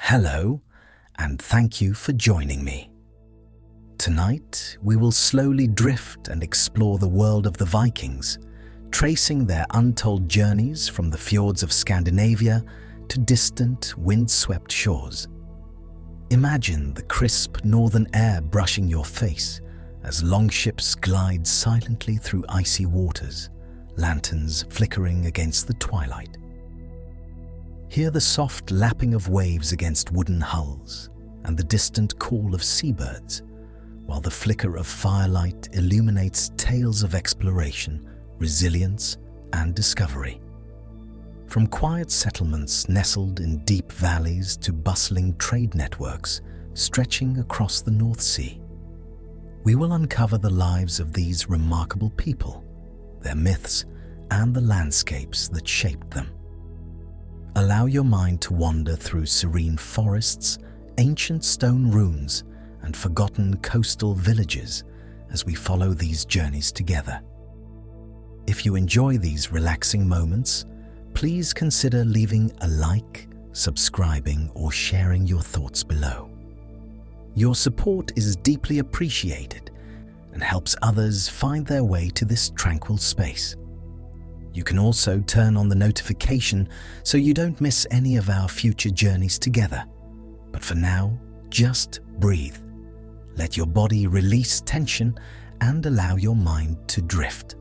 Hello, and thank you for joining me. Tonight, we will slowly drift and explore the world of the Vikings, tracing their untold journeys from the fjords of Scandinavia to distant, wind-swept shores. Imagine the crisp northern air brushing your face as longships glide silently through icy waters, lanterns flickering against the twilight. Hear the soft lapping of waves against wooden hulls and the distant call of seabirds, while the flicker of firelight illuminates tales of exploration, resilience, and discovery. From quiet settlements nestled in deep valleys to bustling trade networks stretching across the North Sea, we will uncover the lives of these remarkable people, their myths, and the landscapes that shaped them. Allow your mind to wander through serene forests, ancient stone ruins, and forgotten coastal villages as we follow these journeys together. If you enjoy these relaxing moments, please consider leaving a like, subscribing, or sharing your thoughts below. Your support is deeply appreciated and helps others find their way to this tranquil space. You can also turn on the notification so you don't miss any of our future journeys together. But for now, just breathe. Let your body release tension and allow your mind to drift.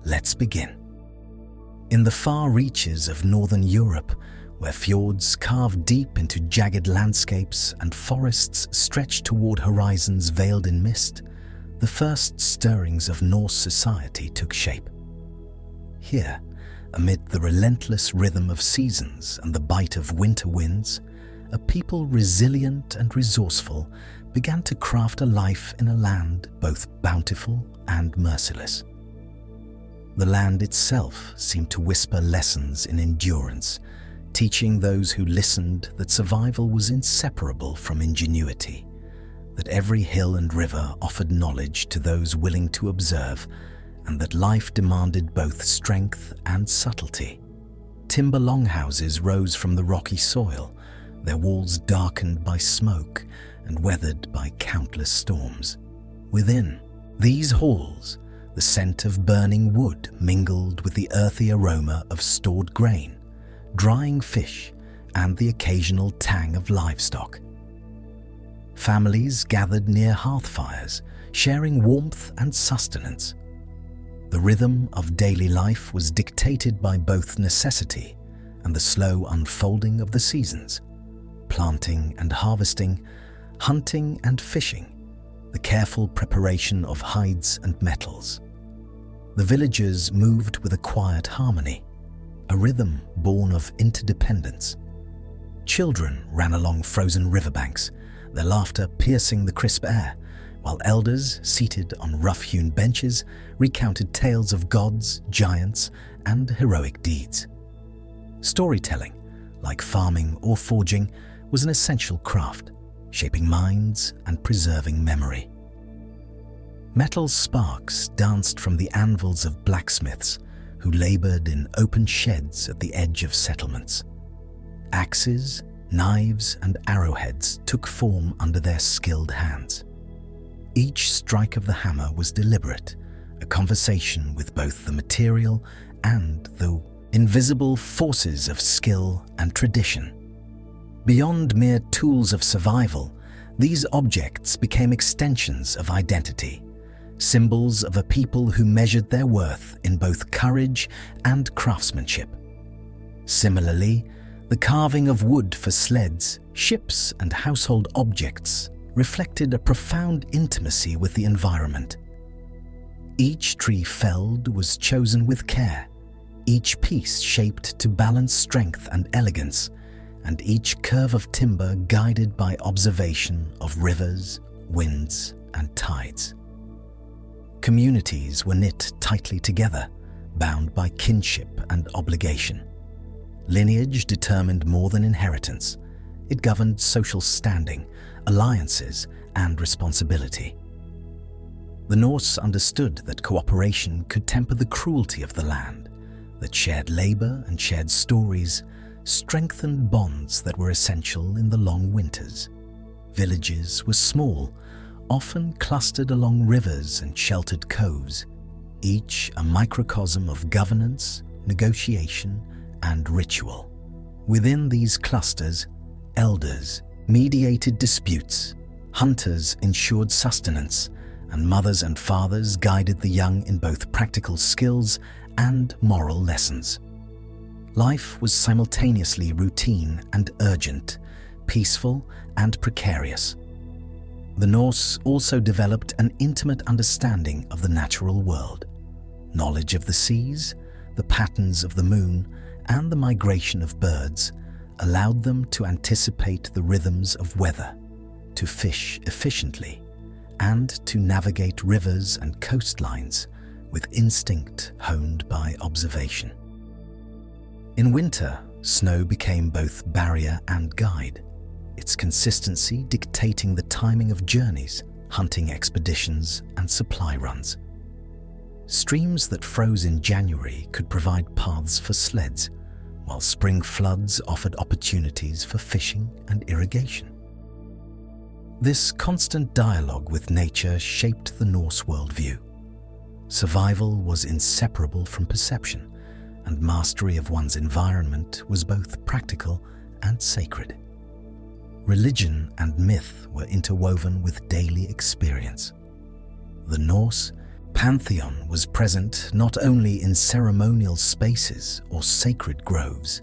Let's begin. In the far reaches of northern Europe, where fjords carve deep into jagged landscapes and forests stretch toward horizons veiled in mist, the first stirrings of Norse society took shape. Here, amid the relentless rhythm of seasons and the bite of winter winds, a people resilient and resourceful began to craft a life in a land both bountiful and merciless. The land itself seemed to whisper lessons in endurance, teaching those who listened that survival was inseparable from ingenuity, that every hill and river offered knowledge to those willing to observe, and that life demanded both strength and subtlety. Timber longhouses rose from the rocky soil, their walls darkened by smoke and weathered by countless storms. Within these halls, the scent of burning wood mingled with the earthy aroma of stored grain, drying fish, and the occasional tang of livestock. Families gathered near hearth fires, sharing warmth and sustenance. The rhythm of daily life was dictated by both necessity and the slow unfolding of the seasons, planting and harvesting, hunting and fishing, the careful preparation of hides and metals. The villagers moved with a quiet harmony, a rhythm born of interdependence. Children ran along frozen riverbanks, their laughter piercing the crisp air, while elders, seated on rough-hewn benches, recounted tales of gods, giants, and heroic deeds. Storytelling, like farming or forging, was an essential craft, shaping minds and preserving memory. Metal sparks danced from the anvils of blacksmiths who labored in open sheds at the edge of settlements. Axes, knives, and arrowheads took form under their skilled hands. Each strike of the hammer was deliberate, a conversation with both the material and the invisible forces of skill and tradition. Beyond mere tools of survival, these objects became extensions of identity, symbols of a people who measured their worth in both courage and craftsmanship. Similarly, the carving of wood for sleds, ships, and household objects reflected a profound intimacy with the environment. Each tree felled was chosen with care, each piece shaped to balance strength and elegance, and each curve of timber guided by observation of rivers, winds, and tides. Communities were knit tightly together, bound by kinship and obligation. Lineage determined more than inheritance. It governed social standing, alliances, and responsibility. The Norse understood that cooperation could temper the cruelty of the land, that shared labor and shared stories strengthened bonds that were essential in the long winters. Villages were small, often clustered along rivers and sheltered coves, each a microcosm of governance, negotiation, and ritual. Within these clusters, elders mediated disputes, hunters ensured sustenance, and mothers and fathers guided the young in both practical skills and moral lessons. Life was simultaneously routine and urgent, peaceful and precarious. The Norse also developed an intimate understanding of the natural world. Knowledge of the seas, the patterns of the moon, and the migration of birds allowed them to anticipate the rhythms of weather, to fish efficiently, and to navigate rivers and coastlines with instinct honed by observation. In winter, snow became both barrier and guide, its consistency dictating the timing of journeys, hunting expeditions, and supply runs. Streams that froze in January could provide paths for sleds, while spring floods offered opportunities for fishing and irrigation. This constant dialogue with nature shaped the Norse worldview. Survival was inseparable from perception, and mastery of one's environment was both practical and sacred. Religion and myth were interwoven with daily experience. The Norse pantheon was present not only in ceremonial spaces or sacred groves,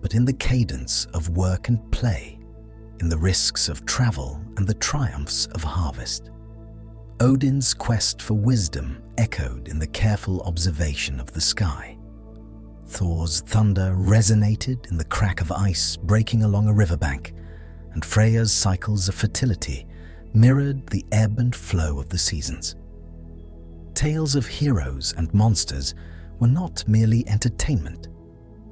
but in the cadence of work and play, in the risks of travel and the triumphs of harvest. Odin's quest for wisdom echoed in the careful observation of the sky. Thor's thunder resonated in the crack of ice breaking along a riverbank, and Freya's cycles of fertility mirrored the ebb and flow of the seasons. Tales of heroes and monsters were not merely entertainment.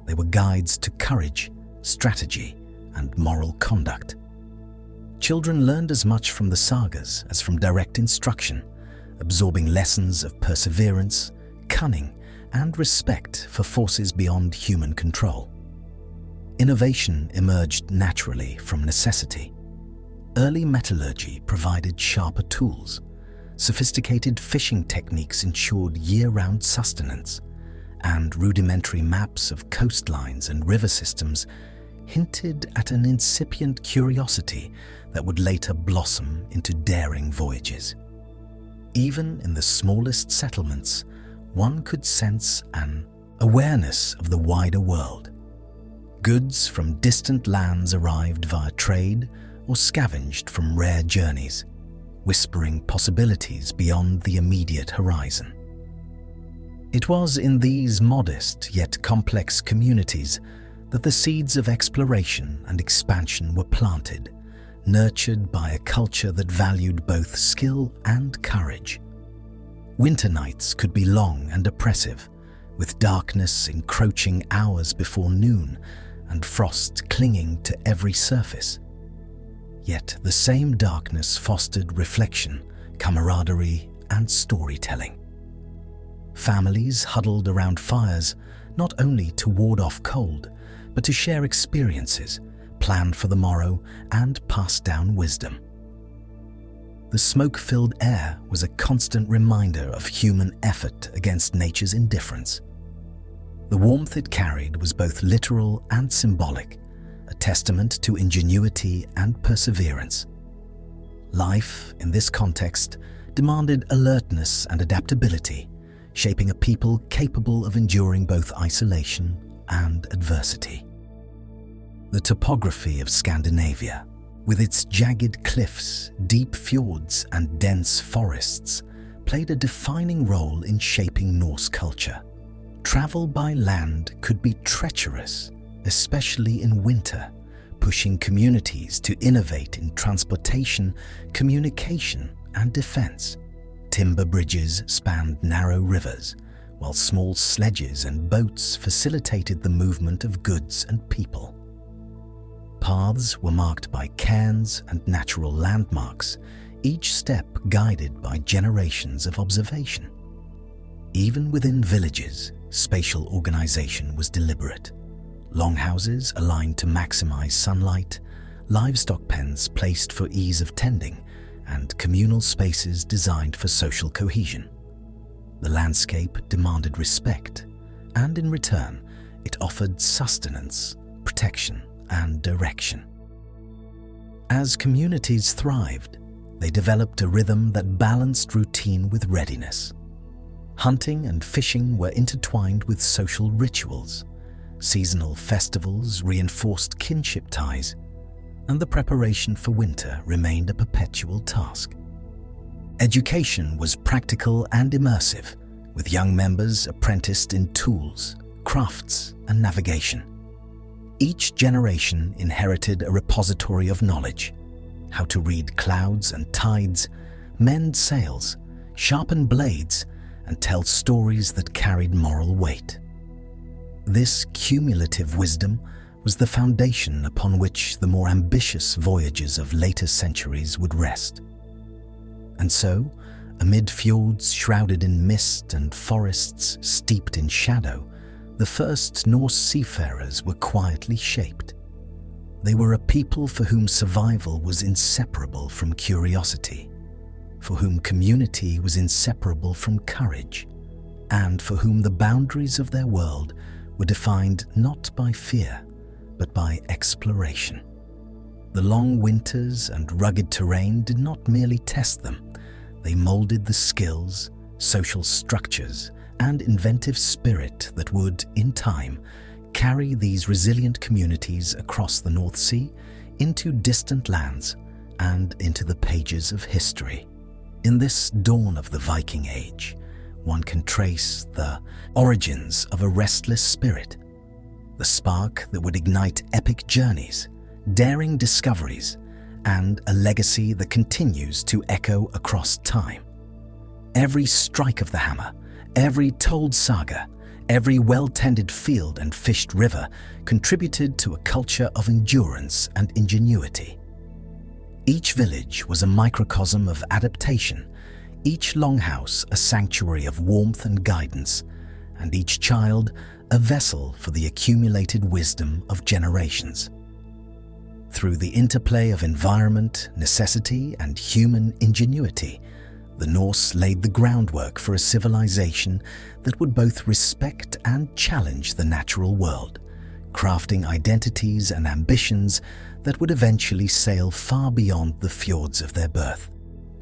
They were guides to courage, strategy, and moral conduct. Children learned as much from the sagas as from direct instruction, absorbing lessons of perseverance, cunning, and respect for forces beyond human control. Innovation emerged naturally from necessity. Early metallurgy provided sharper tools. Sophisticated fishing techniques ensured year-round sustenance, and rudimentary maps of coastlines and river systems hinted at an incipient curiosity that would later blossom into daring voyages. Even in the smallest settlements, one could sense an awareness of the wider world. Goods from distant lands arrived via trade or scavenged from rare journeys, whispering possibilities beyond the immediate horizon. It was in these modest yet complex communities that the seeds of exploration and expansion were planted, nurtured by a culture that valued both skill and courage. Winter nights could be long and oppressive, with darkness encroaching hours before noon and frost clinging to every surface. Yet the same darkness fostered reflection, camaraderie, and storytelling. Families huddled around fires not only to ward off cold, but to share experiences, plan for the morrow, and pass down wisdom. The smoke-filled air was a constant reminder of human effort against nature's indifference. The warmth it carried was both literal and symbolic, a testament to ingenuity and perseverance. Life, in this context, demanded alertness and adaptability, shaping a people capable of enduring both isolation and adversity. The topography of Scandinavia, with its jagged cliffs, deep fjords, and dense forests, played a defining role in shaping Norse culture. Travel by land could be treacherous, especially in winter, pushing communities to innovate in transportation, communication, and defense. Timber bridges spanned narrow rivers, while small sledges and boats facilitated the movement of goods and people. Paths were marked by cairns and natural landmarks, each step guided by generations of observation. Even within villages, spatial organization was deliberate. Longhouses aligned to maximize sunlight, livestock pens placed for ease of tending, and communal spaces designed for social cohesion. The landscape demanded respect, and in return, it offered sustenance, protection, and direction. As communities thrived, they developed a rhythm that balanced routine with readiness. Hunting and fishing were intertwined with social rituals. Seasonal festivals reinforced kinship ties, and the preparation for winter remained a perpetual task. Education was practical and immersive, with young members apprenticed in tools, crafts, and navigation. Each generation inherited a repository of knowledge: how to read clouds and tides, mend sails, sharpen blades, and tell stories that carried moral weight. This cumulative wisdom was the foundation upon which the more ambitious voyages of later centuries would rest. And so, amid fjords shrouded in mist and forests steeped in shadow, the first Norse seafarers were quietly shaped. They were a people for whom survival was inseparable from curiosity, for whom community was inseparable from courage, and for whom the boundaries of their world were defined not by fear, but by exploration. The long winters and rugged terrain did not merely test them, they molded the skills, social structures, and inventive spirit that would, in time, carry these resilient communities across the North Sea into distant lands and into the pages of history. In this dawn of the Viking Age, one can trace the origins of a restless spirit, the spark that would ignite epic journeys, daring discoveries, and a legacy that continues to echo across time. Every strike of the hammer, every told saga, every well-tended field and fished river contributed to a culture of endurance and ingenuity. Each village was a microcosm of adaptation, each longhouse a sanctuary of warmth and guidance, and each child a vessel for the accumulated wisdom of generations. Through the interplay of environment, necessity, and human ingenuity, the Norse laid the groundwork for a civilization that would both respect and challenge the natural world, crafting identities and ambitions that would eventually sail far beyond the fjords of their birth.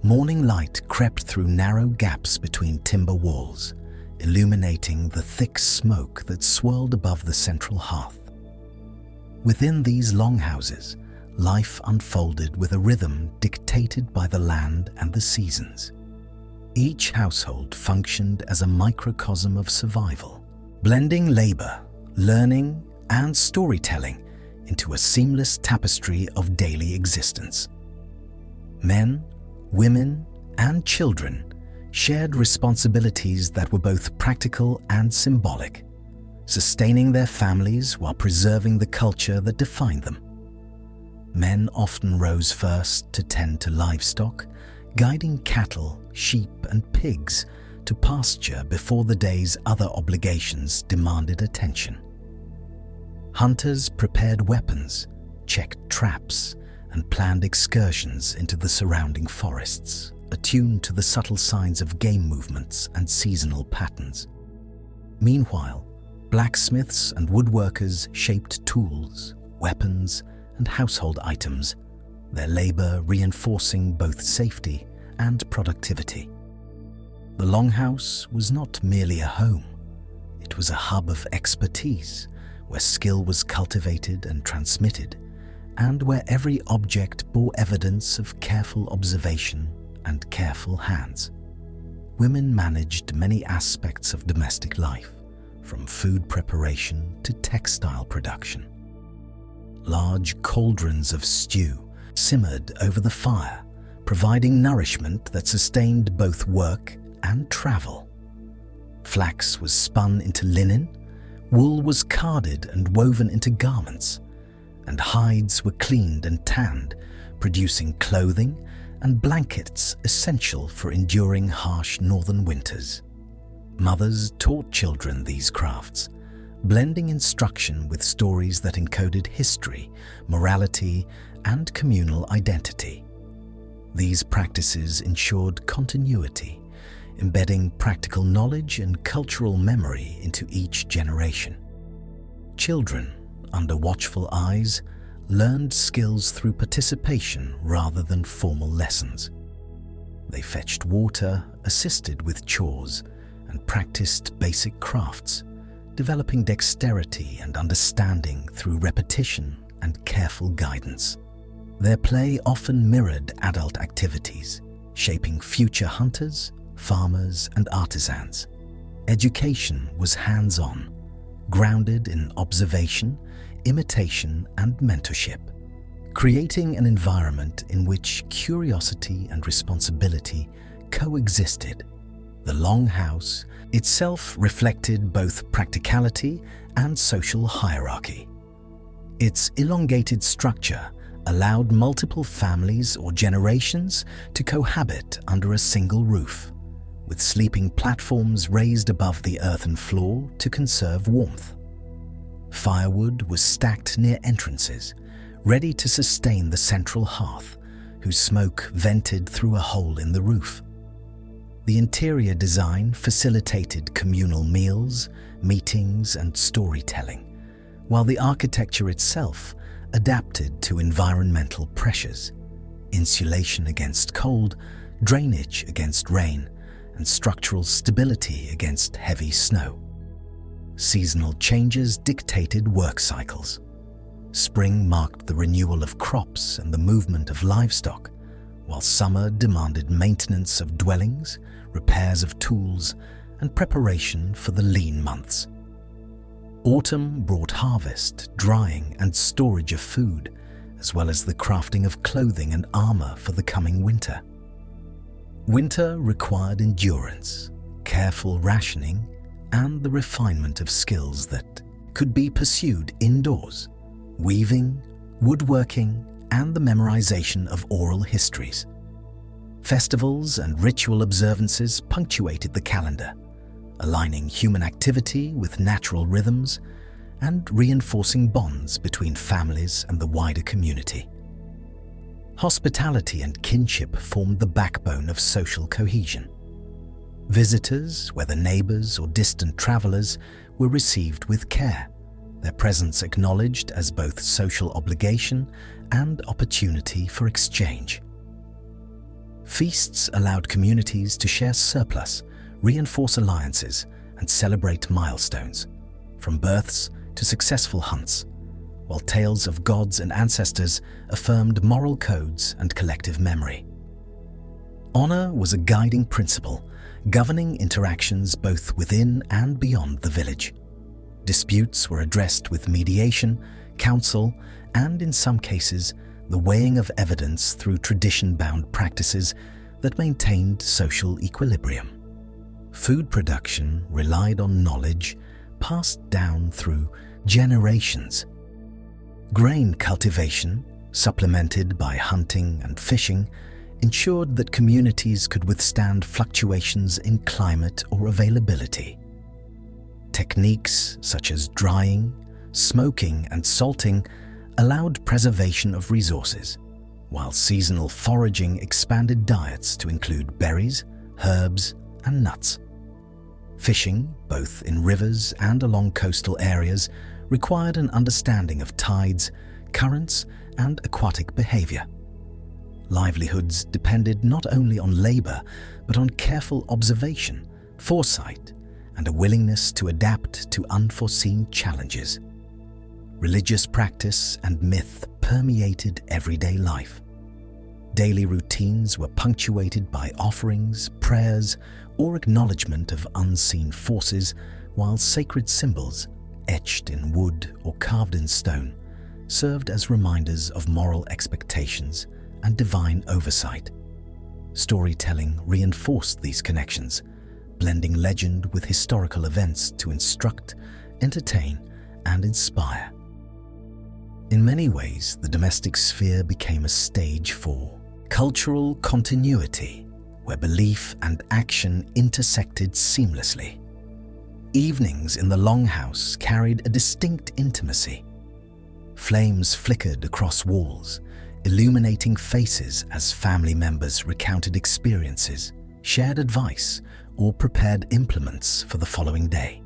Morning light crept through narrow gaps between timber walls, illuminating the thick smoke that swirled above the central hearth. Within these longhouses, life unfolded with a rhythm dictated by the land and the seasons. Each household functioned as a microcosm of survival, blending labor, learning, and storytelling into a seamless tapestry of daily existence. Men, women, and children shared responsibilities that were both practical and symbolic, sustaining their families while preserving the culture that defined them. Men often rose first to tend to livestock, guiding cattle, sheep, and pigs to pasture before the day's other obligations demanded attention. Hunters prepared weapons, checked traps, and planned excursions into the surrounding forests, attuned to the subtle signs of game movements and seasonal patterns. Meanwhile, blacksmiths and woodworkers shaped tools, weapons, and household items, their labor reinforcing both safety and productivity. The longhouse was not merely a home. It was a hub of expertise, where skill was cultivated and transmitted, and where every object bore evidence of careful observation and careful hands. Women managed many aspects of domestic life, from food preparation to textile production. Large cauldrons of stew simmered over the fire, providing nourishment that sustained both work and travel. Flax was spun into linen, wool was carded and woven into garments, and hides were cleaned and tanned, producing clothing and blankets essential for enduring harsh northern winters. Mothers taught children these crafts, blending instruction with stories that encoded history, morality, and communal identity. These practices ensured continuity, embedding practical knowledge and cultural memory into each generation. Children, under watchful eyes, learned skills through participation rather than formal lessons. They fetched water, assisted with chores, and practiced basic crafts, developing dexterity and understanding through repetition and careful guidance. Their play often mirrored adult activities, shaping future hunters, farmers, and artisans. Education was hands-on, grounded in observation, imitation, and mentorship, creating an environment in which curiosity and responsibility coexisted. The Longhouse itself reflected both practicality and social hierarchy. Its elongated structure allowed multiple families or generations to cohabit under a single roof, with sleeping platforms raised above the earthen floor to conserve warmth. Firewood was stacked near entrances, ready to sustain the central hearth, whose smoke vented through a hole in the roof. The interior design facilitated communal meals, meetings, and storytelling, while the architecture itself adapted to environmental pressures: insulation against cold, drainage against rain, and structural stability against heavy snow. Seasonal changes dictated work cycles. Spring marked the renewal of crops and the movement of livestock, while summer demanded maintenance of dwellings, repairs of tools, and preparation for the lean months. Autumn brought harvest, drying, and storage of food, as well as the crafting of clothing and armor for the coming winter. Winter required endurance, careful rationing, and the refinement of skills that could be pursued indoors: weaving, woodworking, and the memorization of oral histories. Festivals and ritual observances punctuated the calendar, aligning human activity with natural rhythms and reinforcing bonds between families and the wider community. Hospitality and kinship formed the backbone of social cohesion. Visitors, whether neighbors or distant travelers, were received with care, their presence acknowledged as both social obligation and opportunity for exchange. Feasts allowed communities to share surplus, reinforce alliances, and celebrate milestones, from births to successful hunts, while tales of gods and ancestors affirmed moral codes and collective memory. Honor was a guiding principle, governing interactions both within and beyond the village. Disputes were addressed with mediation, counsel, and in some cases, the weighing of evidence through tradition-bound practices that maintained social equilibrium. Food production relied on knowledge passed down through generations. Grain cultivation, supplemented by hunting and fishing, ensured that communities could withstand fluctuations in climate or availability. Techniques such as drying, smoking, and salting allowed preservation of resources, while seasonal foraging expanded diets to include berries, herbs, and nuts. Fishing, both in rivers and along coastal areas, required an understanding of tides, currents, and aquatic behavior. Livelihoods depended not only on labor, but on careful observation, foresight, and a willingness to adapt to unforeseen challenges. Religious practice and myth permeated everyday life. Daily routines were punctuated by offerings, prayers, or acknowledgement of unseen forces, while sacred symbols, etched in wood or carved in stone, served as reminders of moral expectations and divine oversight. Storytelling reinforced these connections, blending legend with historical events to instruct, entertain, and inspire. In many ways, the domestic sphere became a stage for cultural continuity, where belief and action intersected seamlessly. Evenings in the longhouse carried a distinct intimacy. Flames flickered across walls, illuminating faces as family members recounted experiences, shared advice, or prepared implements for the following day.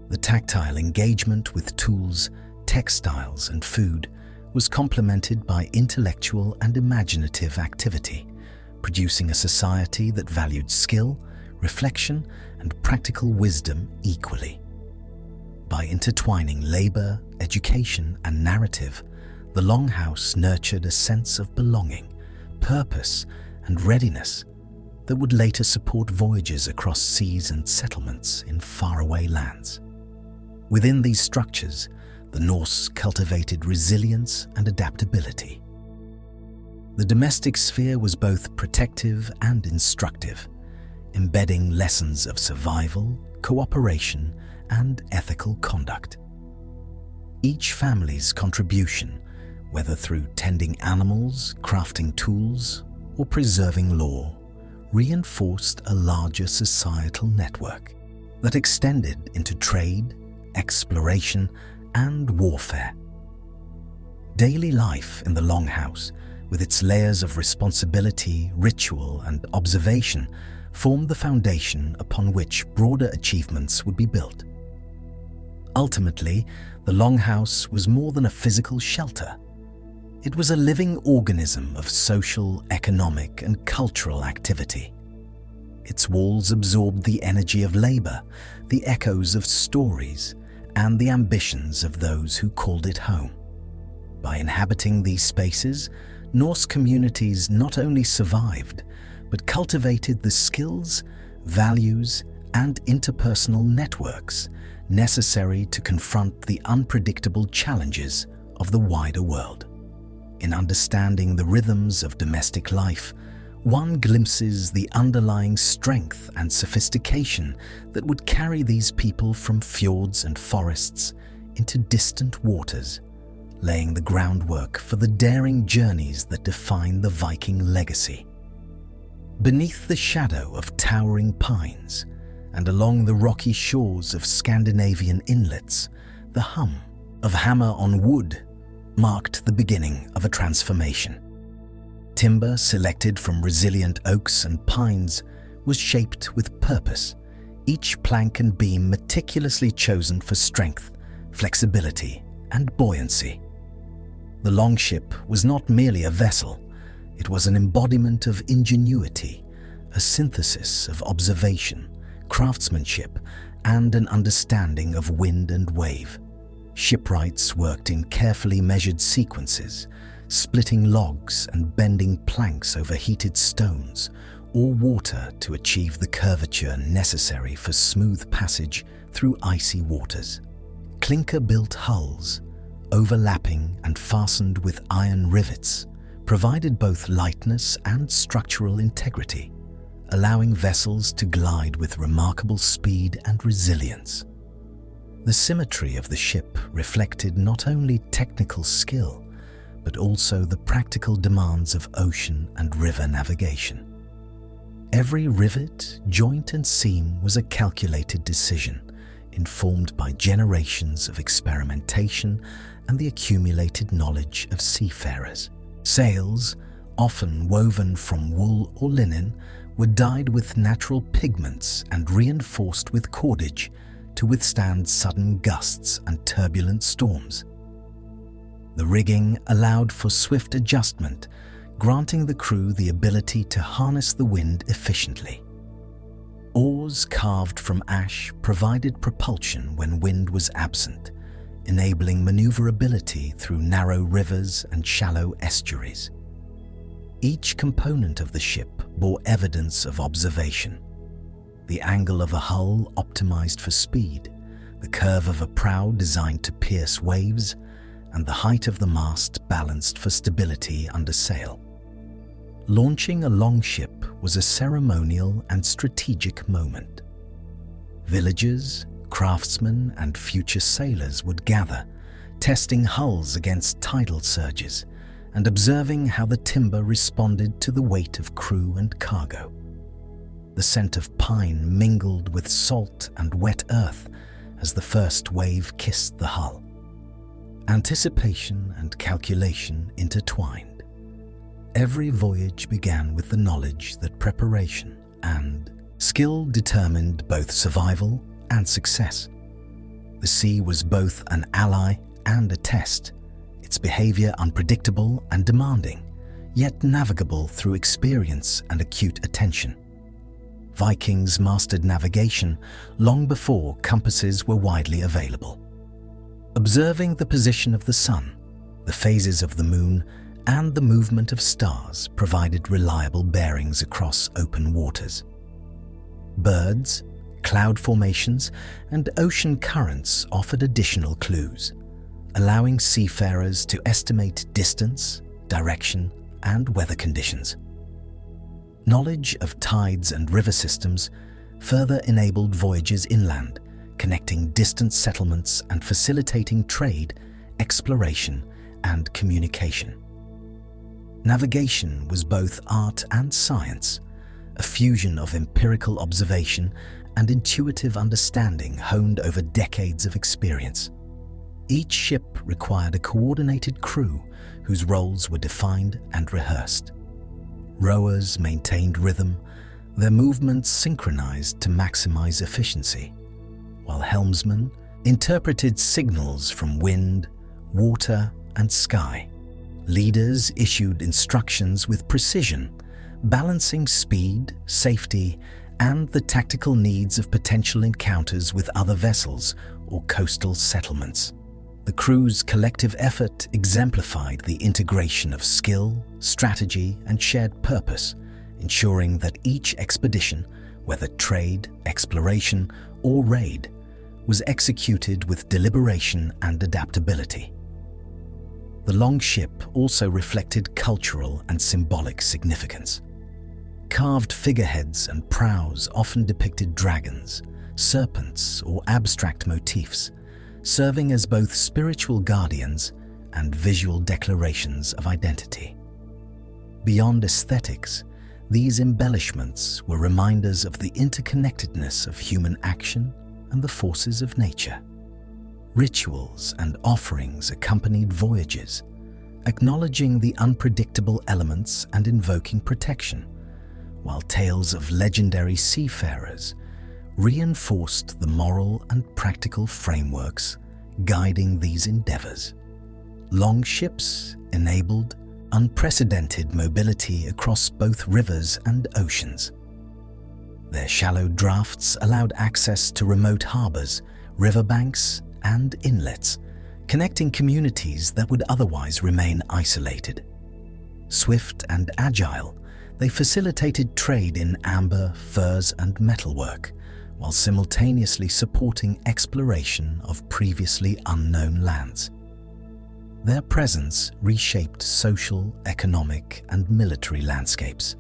The tactile engagement with tools, textiles, and food was complemented by intellectual and imaginative activity, producing a society that valued skill, reflection, and practical wisdom equally. By intertwining labor, education, and narrative, the longhouse nurtured a sense of belonging, purpose, and readiness that would later support voyages across seas and settlements in faraway lands. Within these structures, the Norse cultivated resilience and adaptability. The domestic sphere was both protective and instructive, embedding lessons of survival, cooperation, and ethical conduct. Each family's contribution, whether through tending animals, crafting tools, or preserving lore, reinforced a larger societal network that extended into trade, exploration, and warfare. Daily life in the longhouse, with its layers of responsibility, ritual, and observation, formed the foundation upon which broader achievements would be built. Ultimately, the longhouse was more than a physical shelter. It was a living organism of social, economic, and cultural activity. Its walls absorbed the energy of labor, the echoes of stories, and the ambitions of those who called it home. By inhabiting these spaces, Norse communities not only survived, but cultivated the skills, values, and interpersonal networks necessary to confront the unpredictable challenges of the wider world. In understanding the rhythms of domestic life, one glimpses the underlying strength and sophistication that would carry these people from fjords and forests into distant waters, laying the groundwork for the daring journeys that define the Viking legacy. Beneath the shadow of towering pines and along the rocky shores of Scandinavian inlets, the hum of hammer on wood marked the beginning of a transformation. Timber selected from resilient oaks and pines was shaped with purpose, each plank and beam meticulously chosen for strength, flexibility, and buoyancy. The longship was not merely a vessel, it was an embodiment of ingenuity, a synthesis of observation, craftsmanship, and an understanding of wind and wave. Shipwrights worked in carefully measured sequences, splitting logs and bending planks over heated stones or water to achieve the curvature necessary for smooth passage through icy waters. Clinker-built hulls, overlapping and fastened with iron rivets, provided both lightness and structural integrity, allowing vessels to glide with remarkable speed and resilience. The symmetry of the ship reflected not only technical skill, but also the practical demands of ocean and river navigation. Every rivet, joint, and seam was a calculated decision, informed by generations of experimentation and the accumulated knowledge of seafarers. Sails, often woven from wool or linen, were dyed with natural pigments and reinforced with cordage to withstand sudden gusts and turbulent storms. The rigging allowed for swift adjustment, granting the crew the ability to harness the wind efficiently. Oars carved from ash provided propulsion when wind was absent, enabling maneuverability through narrow rivers and shallow estuaries. Each component of the ship bore evidence of observation. The angle of a hull optimized for speed, the curve of a prow designed to pierce waves, and the height of the mast balanced for stability under sail. Launching a longship was a ceremonial and strategic moment. Villagers, craftsmen, and future sailors would gather, testing hulls against tidal surges and observing how the timber responded to the weight of crew and cargo. The scent of pine mingled with salt and wet earth as the first wave kissed the hull. Anticipation and calculation intertwined. Every voyage began with the knowledge that preparation and skill determined both survival and success. The sea was both an ally and a test, its behavior unpredictable and demanding, yet navigable through experience and acute attention. Vikings mastered navigation long before compasses were widely available. Observing the position of the sun, the phases of the moon, and the movement of stars provided reliable bearings across open waters. Birds, cloud formations, and ocean currents offered additional clues, allowing seafarers to estimate distance, direction, and weather conditions. Knowledge of tides and river systems further enabled voyages inland, connecting distant settlements and facilitating trade, exploration, and communication. Navigation was both art and science, a fusion of empirical observation and intuitive understanding honed over decades of experience. Each ship required a coordinated crew whose roles were defined and rehearsed. Rowers maintained rhythm, their movements synchronized to maximize efficiency, while helmsmen interpreted signals from wind, water, and sky. Leaders issued instructions with precision, balancing speed, safety, and the tactical needs of potential encounters with other vessels or coastal settlements. The crew's collective effort exemplified the integration of skill, strategy, and shared purpose, ensuring that each expedition, whether trade, exploration, or raid, was executed with deliberation and adaptability. The longship also reflected cultural and symbolic significance. Carved figureheads and prows often depicted dragons, serpents, or abstract motifs, serving as both spiritual guardians and visual declarations of identity. Beyond aesthetics, these embellishments were reminders of the interconnectedness of human action and the forces of nature. Rituals and offerings accompanied voyages, acknowledging the unpredictable elements and invoking protection, while tales of legendary seafarers reinforced the moral and practical frameworks guiding these endeavors. Longships enabled unprecedented mobility across both rivers and oceans. Their shallow drafts allowed access to remote harbors, riverbanks, and inlets, connecting communities that would otherwise remain isolated. Swift and agile, they facilitated trade in amber, furs, and metalwork, while simultaneously supporting exploration of previously unknown lands. Their presence reshaped social, economic, and military landscapes,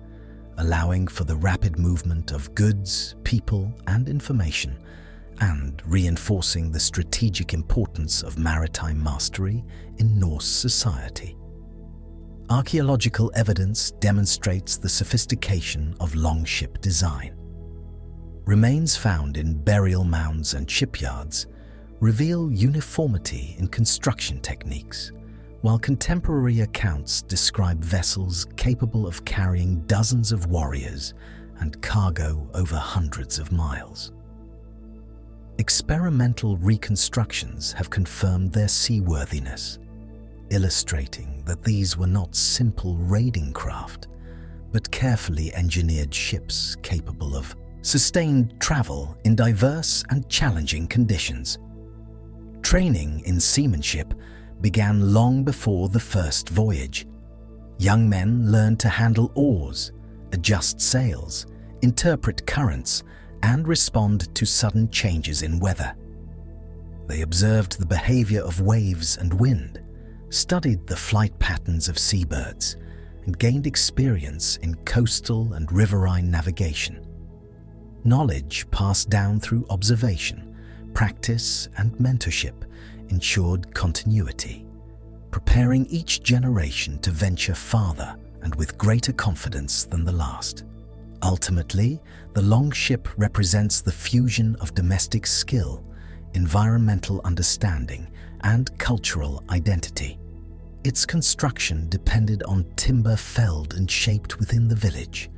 allowing for the rapid movement of goods, people, and information, and reinforcing the strategic importance of maritime mastery in Norse society. Archaeological evidence demonstrates the sophistication of longship design. Remains found in burial mounds and shipyards reveal uniformity in construction techniques, while contemporary accounts describe vessels capable of carrying dozens of warriors and cargo over hundreds of miles. Experimental reconstructions have confirmed their seaworthiness, illustrating that these were not simple raiding craft, but carefully engineered ships capable of sustained travel in diverse and challenging conditions. Training in seamanship began long before the first voyage. Young men learned to handle oars, adjust sails, interpret currents, and respond to sudden changes in weather. They observed the behavior of waves and wind, studied the flight patterns of seabirds, and gained experience in coastal and riverine navigation. Knowledge passed down through observation, practice, and mentorship ensured continuity, preparing each generation to venture farther and with greater confidence than the last. Ultimately, the longship represents the fusion of domestic skill, environmental understanding, and cultural identity. Its construction depended on timber felled and shaped within the village.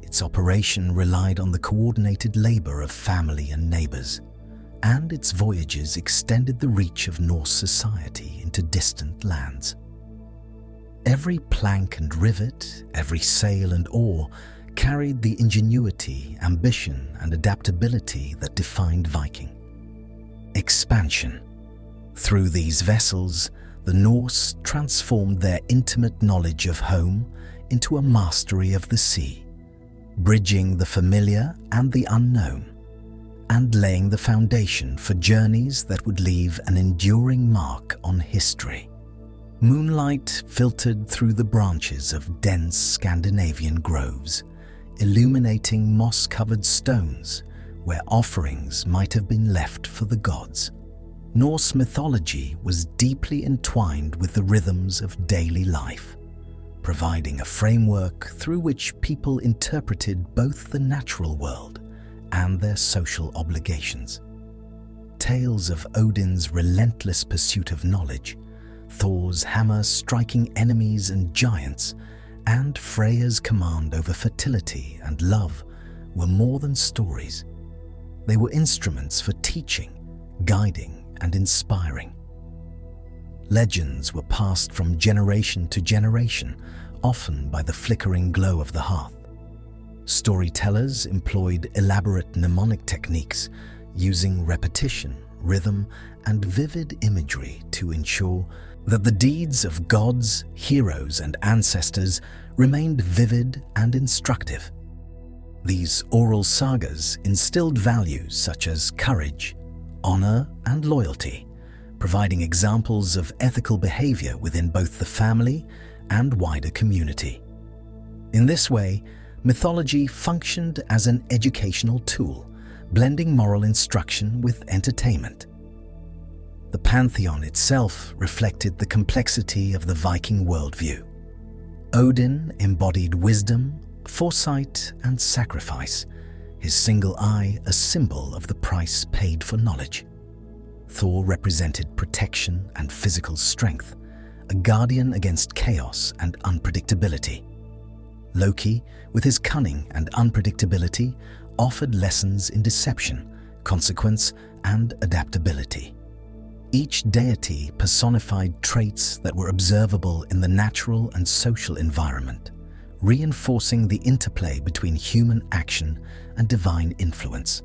Its operation relied on the coordinated labor of family and neighbors, and its voyages extended the reach of Norse society into distant lands. Every plank and rivet, every sail and oar carried the ingenuity, ambition, and adaptability that defined Viking. Expansion. Through these vessels, the Norse transformed their intimate knowledge of home into a mastery of the sea, bridging the familiar and the unknown, and laying the foundation for journeys that would leave an enduring mark on history. Moonlight filtered through the branches of dense Scandinavian groves, illuminating moss-covered stones where offerings might have been left for the gods. Norse mythology was deeply entwined with the rhythms of daily life, providing a framework through which people interpreted both the natural world and their social obligations. Tales of Odin's relentless pursuit of knowledge, Thor's hammer striking enemies and giants, and Freya's command over fertility and love were more than stories. They were instruments for teaching, guiding, and inspiring. Legends were passed from generation to generation, often by the flickering glow of the hearth. Storytellers employed elaborate mnemonic techniques, using repetition, rhythm, and vivid imagery to ensure that the deeds of gods, heroes, and ancestors remained vivid and instructive. These oral sagas instilled values such as courage, honor, and loyalty, providing examples of ethical behavior within both the family and wider community. In this way, mythology functioned as an educational tool, blending moral instruction with entertainment. The pantheon itself reflected the complexity of the Viking worldview. Odin embodied wisdom, foresight, and sacrifice, his single eye a symbol of the price paid for knowledge. Thor represented protection and physical strength, a guardian against chaos and unpredictability. Loki, with his cunning and unpredictability, offered lessons in deception, consequence, and adaptability. Each deity personified traits that were observable in the natural and social environment, reinforcing the interplay between human action and divine influence.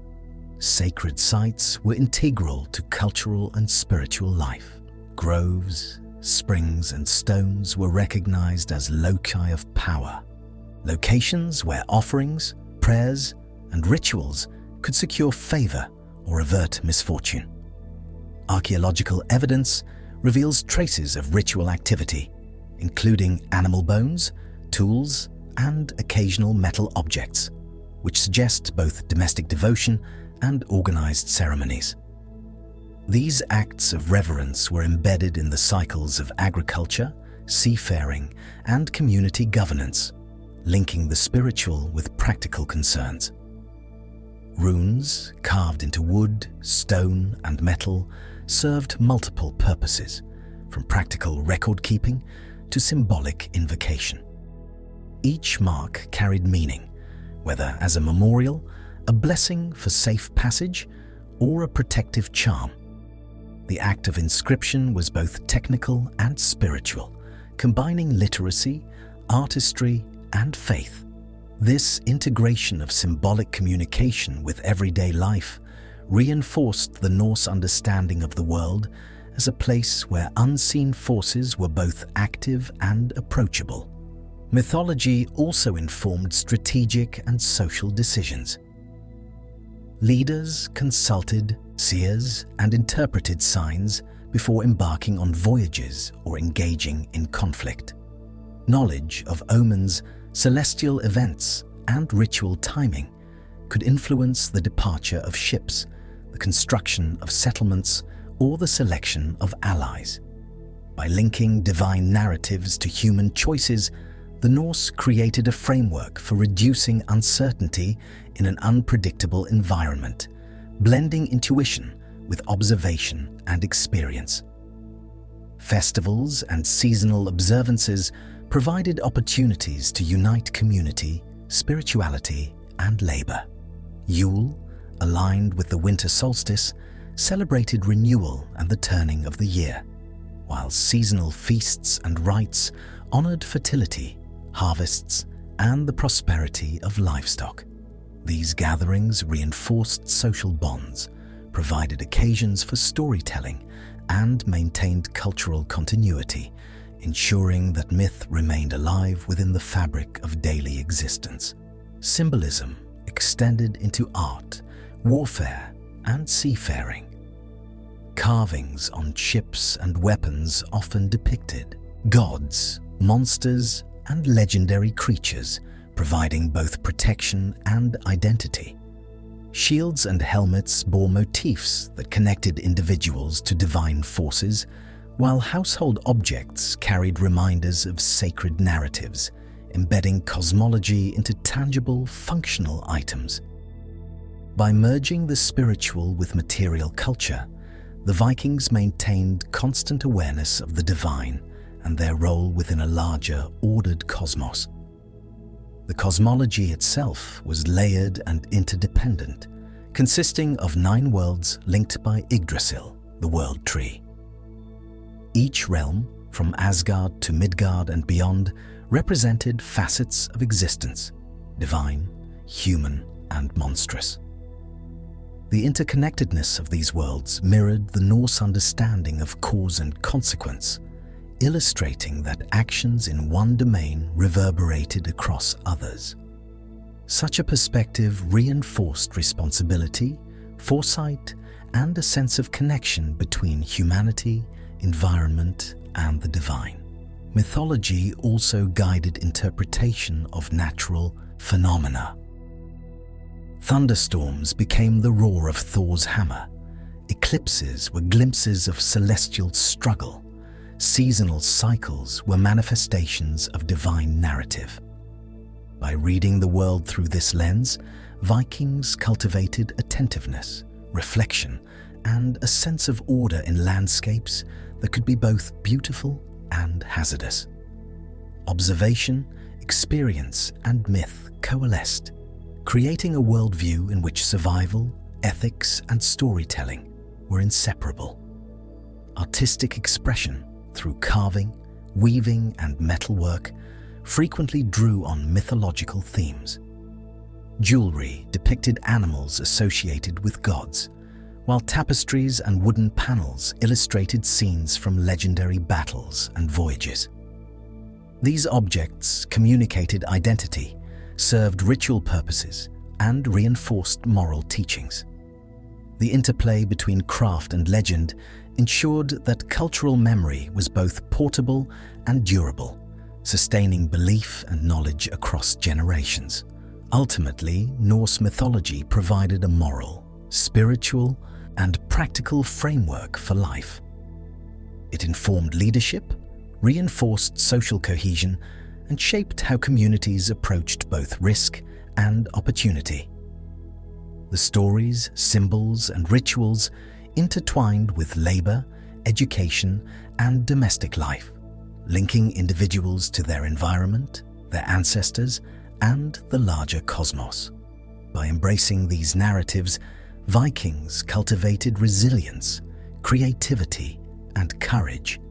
Sacred sites were integral to cultural and spiritual life. Groves, springs, and stones were recognized as loci of power, locations where offerings, prayers, and rituals could secure favor or avert misfortune. Archaeological evidence reveals traces of ritual activity, including animal bones, tools, and occasional metal objects, which suggest both domestic devotion and organized ceremonies. These acts of reverence were embedded in the cycles of agriculture, seafaring, and community governance, linking the spiritual with practical concerns. Runes, carved into wood, stone, and metal, served multiple purposes, from practical record-keeping to symbolic invocation. Each mark carried meaning, whether as a memorial, a blessing for safe passage, or a protective charm. The act of inscription was both technical and spiritual, combining literacy, artistry, and faith. This integration of symbolic communication with everyday life reinforced the Norse understanding of the world as a place where unseen forces were both active and approachable. Mythology also informed strategic and social decisions. Leaders consulted, seers, and interpreted signs before embarking on voyages or engaging in conflict. Knowledge of omens, celestial events, and ritual timing could influence the departure of ships, the construction of settlements, or the selection of allies. By linking divine narratives to human choices, The Norse created a framework for reducing uncertainty in an unpredictable environment, blending intuition with observation and experience. Festivals and seasonal observances provided opportunities to unite community, spirituality, and labor. Yule, aligned with the winter solstice, celebrated renewal and the turning of the year, while seasonal feasts and rites honored fertility, harvests, and the prosperity of livestock. These gatherings reinforced social bonds, provided occasions for storytelling, and maintained cultural continuity, ensuring that myth remained alive within the fabric of daily existence. Symbolism extended into art, warfare, and seafaring. Carvings on ships and weapons often depicted gods, monsters, and legendary creatures, providing both protection and identity. Shields and helmets bore motifs that connected individuals to divine forces, while household objects carried reminders of sacred narratives, embedding cosmology into tangible, functional items. By merging the spiritual with material culture, the Vikings maintained constant awareness of the divine and their role within a larger, ordered cosmos. The cosmology itself was layered and interdependent, consisting of 9 worlds linked by Yggdrasil, the world tree. Each realm, from Asgard to Midgard and beyond, represented facets of existence, divine, human, and monstrous. The interconnectedness of these worlds mirrored the Norse understanding of cause and consequence, illustrating that actions in one domain reverberated across others. Such a perspective reinforced responsibility, foresight, and a sense of connection between humanity, environment, and the divine. Mythology also guided interpretation of natural phenomena. Thunderstorms became the roar of Thor's hammer. Eclipses were glimpses of celestial struggle. Seasonal cycles were manifestations of divine narrative. By reading the world through this lens, Vikings cultivated attentiveness, reflection, and a sense of order in landscapes that could be both beautiful and hazardous. Observation, experience, and myth coalesced, creating a worldview in which survival, ethics, and storytelling were inseparable. Artistic expression through carving, weaving, and metalwork frequently drew on mythological themes. Jewelry depicted animals associated with gods, while tapestries and wooden panels illustrated scenes from legendary battles and voyages. These objects communicated identity, served ritual purposes, and reinforced moral teachings. The interplay between craft and legend ensured that cultural memory was both portable and durable, sustaining belief and knowledge across generations. Ultimately, Norse mythology provided a moral, spiritual, and practical framework for life. It informed leadership, reinforced social cohesion, and shaped how communities approached both risk and opportunity. The stories, symbols, and rituals intertwined with labor, education, and domestic life, linking individuals to their environment, their ancestors, and the larger cosmos. By embracing these narratives, Vikings cultivated resilience, creativity, and courage,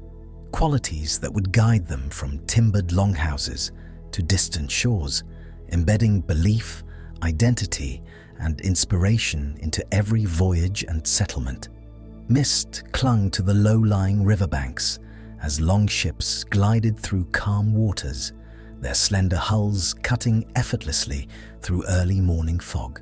qualities that would guide them from timbered longhouses to distant shores, embedding belief, identity, and inspiration into every voyage and settlement. Mist clung to the low-lying riverbanks as longships glided through calm waters, their slender hulls cutting effortlessly through early morning fog.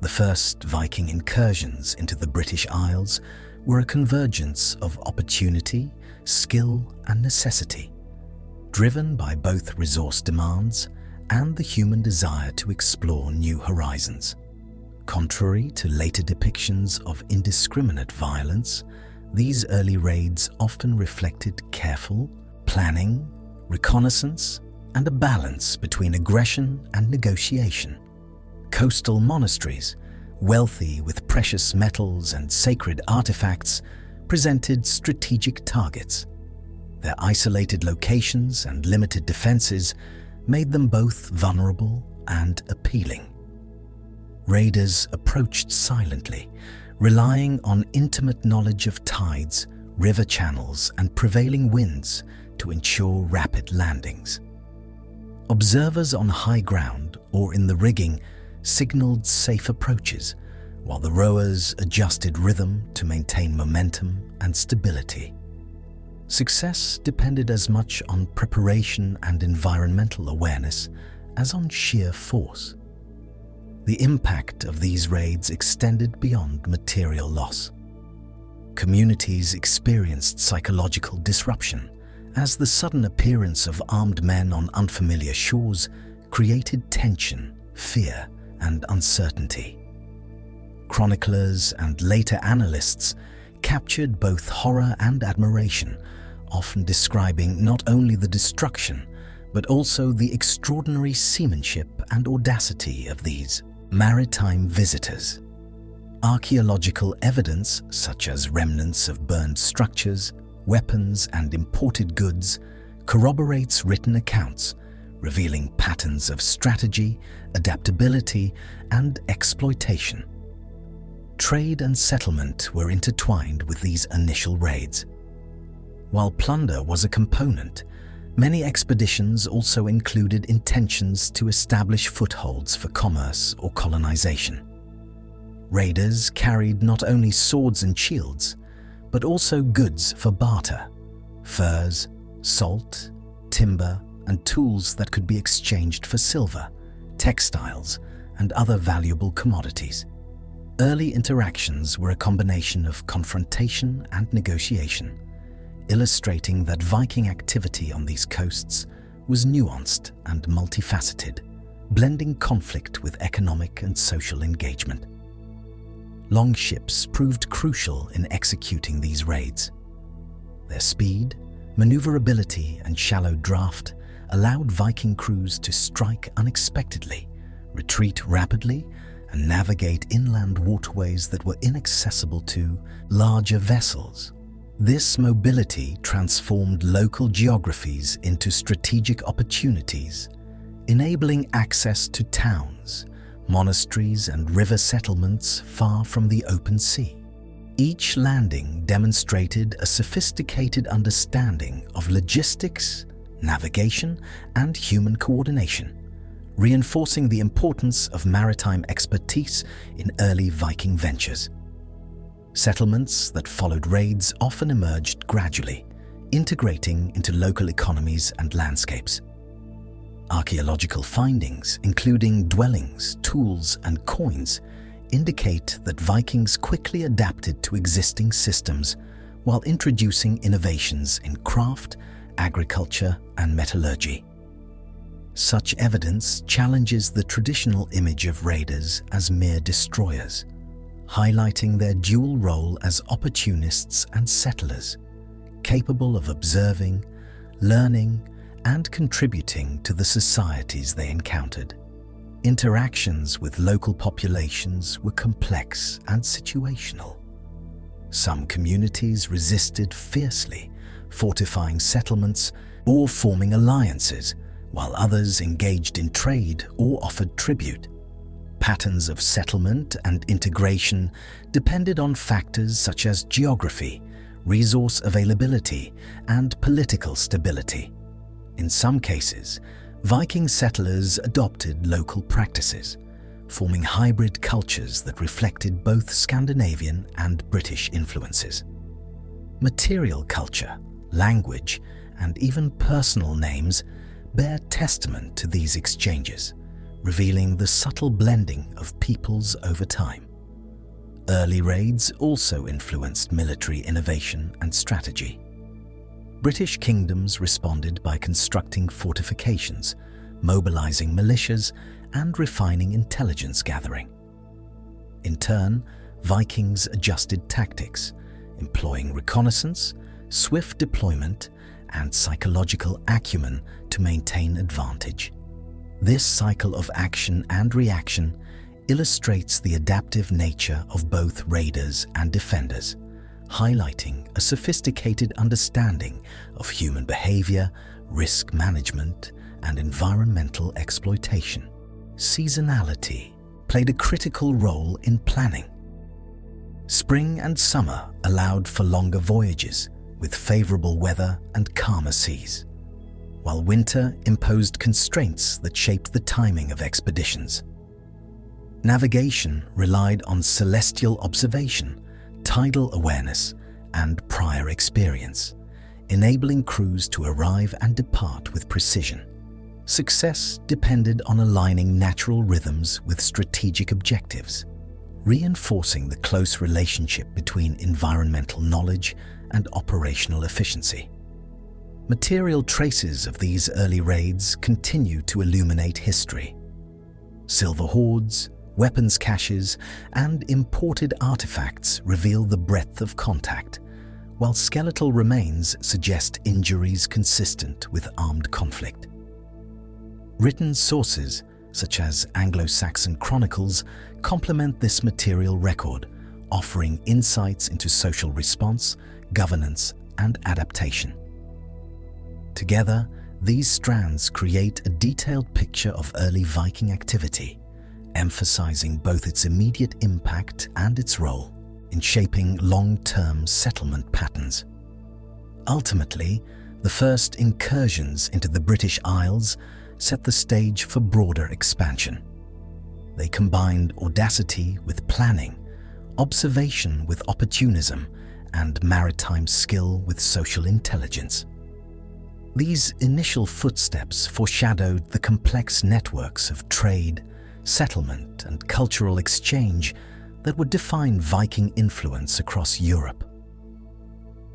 The first Viking incursions into the British Isles were a convergence of opportunity, skill, and necessity, driven by both resource demands and the human desire to explore new horizons. Contrary to later depictions of indiscriminate violence, these early raids often reflected careful planning, reconnaissance, and a balance between aggression and negotiation. Coastal monasteries, wealthy with precious metals and sacred artifacts, presented strategic targets. Their isolated locations and limited defenses made them both vulnerable and appealing. Raiders approached silently, relying on intimate knowledge of tides, river channels, and prevailing winds to ensure rapid landings. Observers on high ground or in the rigging signaled safe approaches, while the rowers adjusted rhythm to maintain momentum and stability. Success depended as much on preparation and environmental awareness as on sheer force. The impact of these raids extended beyond material loss. Communities experienced psychological disruption as the sudden appearance of armed men on unfamiliar shores created tension, fear, and uncertainty. Chroniclers and later annalists captured both horror and admiration, often describing not only the destruction, but also the extraordinary seamanship and audacity of these maritime visitors. Archaeological evidence, such as remnants of burned structures, weapons, and imported goods, corroborates written accounts, revealing patterns of strategy, adaptability, and exploitation. Trade and settlement were intertwined with these initial raids. While plunder was a component, many expeditions also included intentions to establish footholds for commerce or colonization. Raiders carried not only swords and shields, but also goods for barter: furs, salt, timber, and tools that could be exchanged for silver, textiles, and other valuable commodities. Early interactions were a combination of confrontation and negotiation, illustrating that Viking activity on these coasts was nuanced and multifaceted, blending conflict with economic and social engagement. Longships proved crucial in executing these raids. Their speed, maneuverability, and shallow draft allowed Viking crews to strike unexpectedly, retreat rapidly, and navigate inland waterways that were inaccessible to larger vessels. This mobility transformed local geographies into strategic opportunities, enabling access to towns, monasteries, and river settlements far from the open sea. Each landing demonstrated a sophisticated understanding of logistics, navigation, and human coordination, reinforcing the importance of maritime expertise in early Viking ventures. Settlements that followed raids often emerged gradually, integrating into local economies and landscapes. Archaeological findings, including dwellings, tools, and coins, indicate that Vikings quickly adapted to existing systems while introducing innovations in craft, agriculture, and metallurgy. Such evidence challenges the traditional image of raiders as mere destroyers, highlighting their dual role as opportunists and settlers, capable of observing, learning, and contributing to the societies they encountered. Interactions with local populations were complex and situational. Some communities resisted fiercely, fortifying settlements or forming alliances, while others engaged in trade or offered tribute. Patterns of settlement and integration depended on factors such as geography, resource availability, and political stability. In some cases, Viking settlers adopted local practices, forming hybrid cultures that reflected both Scandinavian and British influences. Material culture, language, and even personal names bear testament to these exchanges, revealing the subtle blending of peoples over time. Early raids also influenced military innovation and strategy. British kingdoms responded by constructing fortifications, mobilizing militias, and refining intelligence gathering. In turn, Vikings adjusted tactics, employing reconnaissance, swift deployment, and psychological acumen to maintain advantage. This cycle of action and reaction illustrates the adaptive nature of both raiders and defenders, highlighting a sophisticated understanding of human behavior, risk management, and environmental exploitation. Seasonality played a critical role in planning. Spring and summer allowed for longer voyages with favorable weather and calmer seas, while winter imposed constraints that shaped the timing of expeditions. Navigation relied on celestial observation, tidal awareness, and prior experience, enabling crews to arrive and depart with precision. Success depended on aligning natural rhythms with strategic objectives, reinforcing the close relationship between environmental knowledge and operational efficiency. Material traces of these early raids continue to illuminate history. Silver hoards, weapons caches, and imported artifacts reveal the breadth of contact, while skeletal remains suggest injuries consistent with armed conflict. Written sources, such as Anglo-Saxon chronicles, complement this material record, offering insights into social response, governance, and adaptation. Together, these strands create a detailed picture of early Viking activity, emphasizing both its immediate impact and its role in shaping long-term settlement patterns. Ultimately, the first incursions into the British Isles set the stage for broader expansion. They combined audacity with planning, observation with opportunism, and maritime skill with social intelligence. These initial footsteps foreshadowed the complex networks of trade, settlement, and cultural exchange that would define Viking influence across Europe.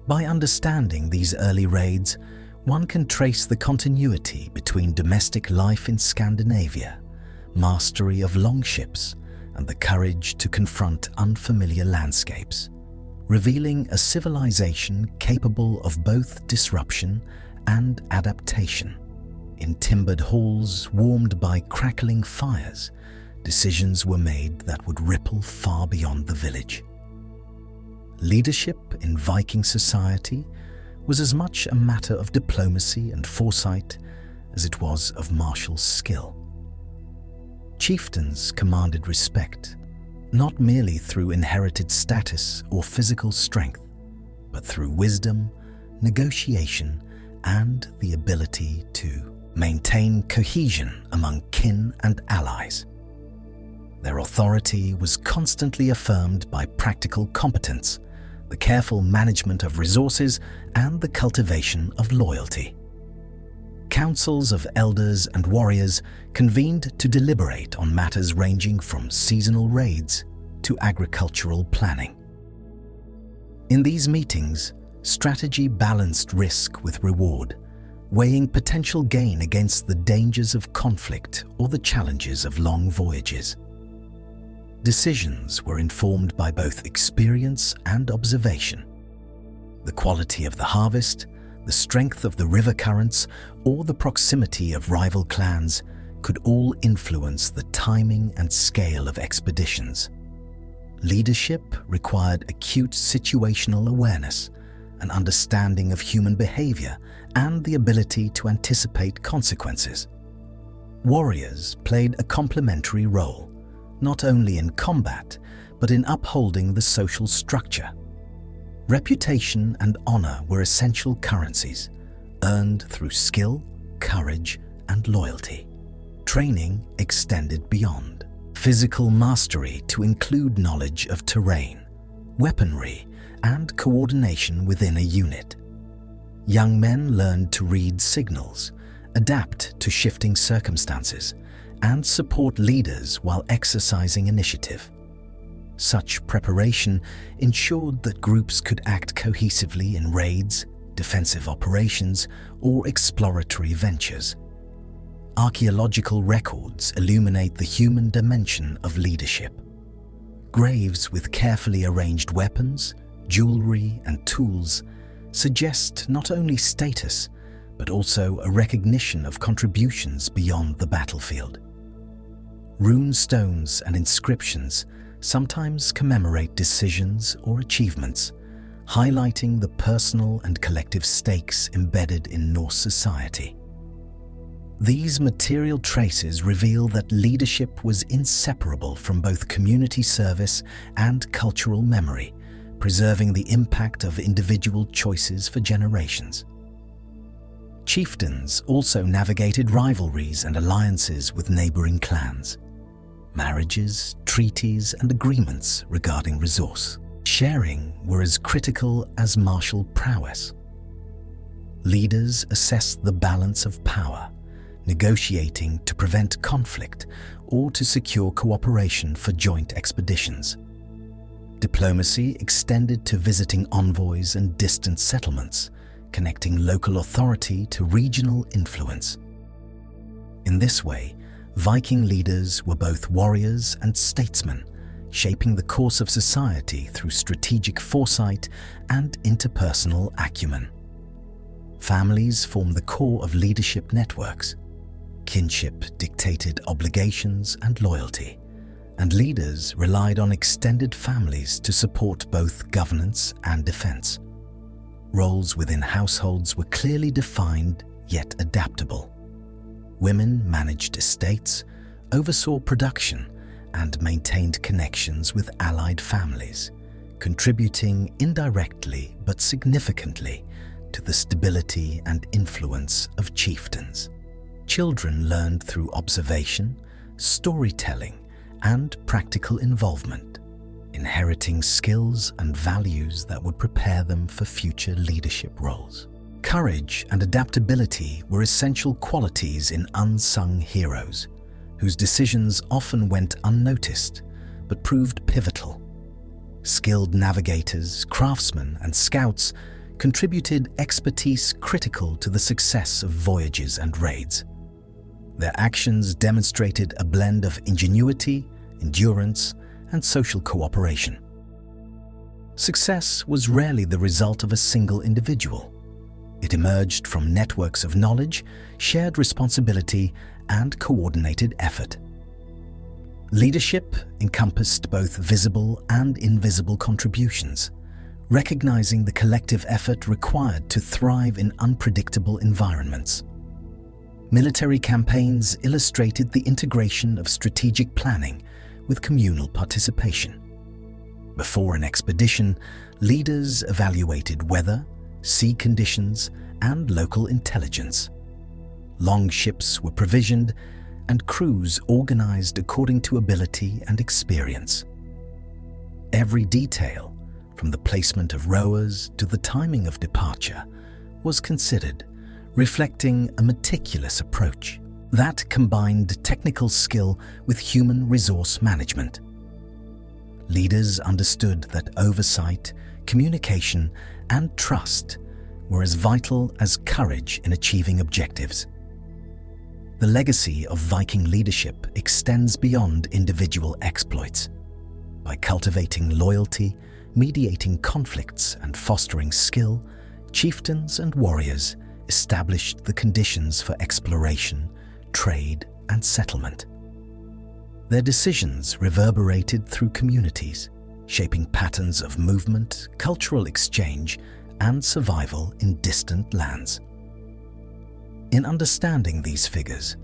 By understanding these early raids, one can trace the continuity between domestic life in Scandinavia, mastery of longships, and the courage to confront unfamiliar landscapes, revealing a civilization capable of both disruption and adaptation. In timbered halls warmed by crackling fires, decisions were made that would ripple far beyond the village. Leadership in Viking society was as much a matter of diplomacy and foresight as it was of martial skill. Chieftains commanded respect, not merely through inherited status or physical strength, but through wisdom, negotiation, and the ability to maintain cohesion among kin and allies. Their authority was constantly affirmed by practical competence, the careful management of resources, and the cultivation of loyalty. Councils of elders and warriors convened to deliberate on matters ranging from seasonal raids to agricultural planning. In these meetings, strategy balanced risk with reward, weighing potential gain against the dangers of conflict or the challenges of long voyages. Decisions were informed by both experience and observation. The quality of the harvest, the strength of the river currents, or the proximity of rival clans could all influence the timing and scale of expeditions. Leadership required acute situational awareness, an understanding of human behavior, and the ability to anticipate consequences. Warriors played a complementary role, not only in combat, but in upholding the social structure. Reputation and honor were essential currencies, earned through skill, courage, and loyalty. Training extended beyond physical mastery to include knowledge of terrain, weaponry, and coordination within a unit. Young men learned to read signals, adapt to shifting circumstances, and support leaders while exercising initiative. Such preparation ensured that groups could act cohesively in raids, defensive operations, or exploratory ventures. Archaeological records illuminate the human dimension of leadership. Graves with carefully arranged weapons, jewelry, and tools suggest not only status, but also a recognition of contributions beyond the battlefield. Rune stones and inscriptions sometimes commemorate decisions or achievements, highlighting the personal and collective stakes embedded in Norse society. These material traces reveal that leadership was inseparable from both community service and cultural memory, preserving the impact of individual choices for generations. Chieftains also navigated rivalries and alliances with neighboring clans. Marriages, treaties, and agreements regarding resource sharing were as critical as martial prowess. Leaders assessed the balance of power, negotiating to prevent conflict or to secure cooperation for joint expeditions. Diplomacy extended to visiting envoys and distant settlements, connecting local authority to regional influence. In this way, Viking leaders were both warriors and statesmen, shaping the course of society through strategic foresight and interpersonal acumen. Families formed the core of leadership networks. Kinship dictated obligations and loyalty, and leaders relied on extended families to support both governance and defense. Roles within households were clearly defined yet adaptable. Women managed estates, oversaw production, and maintained connections with allied families, contributing indirectly but significantly to the stability and influence of chieftains. Children learned through observation, storytelling, and practical involvement, inheriting skills and values that would prepare them for future leadership roles. Courage and adaptability were essential qualities in unsung heroes, whose decisions often went unnoticed but proved pivotal. Skilled navigators, craftsmen, and scouts contributed expertise critical to the success of voyages and raids. Their actions demonstrated a blend of ingenuity, endurance, and social cooperation. Success was rarely the result of a single individual. It emerged from networks of knowledge, shared responsibility, and coordinated effort. Leadership encompassed both visible and invisible contributions, recognizing the collective effort required to thrive in unpredictable environments. Military campaigns illustrated the integration of strategic planning with communal participation. Before an expedition, leaders evaluated weather, sea conditions, and local intelligence. Longships were provisioned, and crews organized according to ability and experience. Every detail, from the placement of rowers to the timing of departure, was considered, reflecting a meticulous approach that combined technical skill with human resource management. Leaders understood that oversight, communication, and trust were as vital as courage in achieving objectives. The legacy of Viking leadership extends beyond individual exploits. By cultivating loyalty, mediating conflicts, and fostering skill, chieftains and warriors established the conditions for exploration, trade, and settlement. Their decisions reverberated through communities, shaping patterns of movement, cultural exchange, and survival in distant lands. In understanding these figures,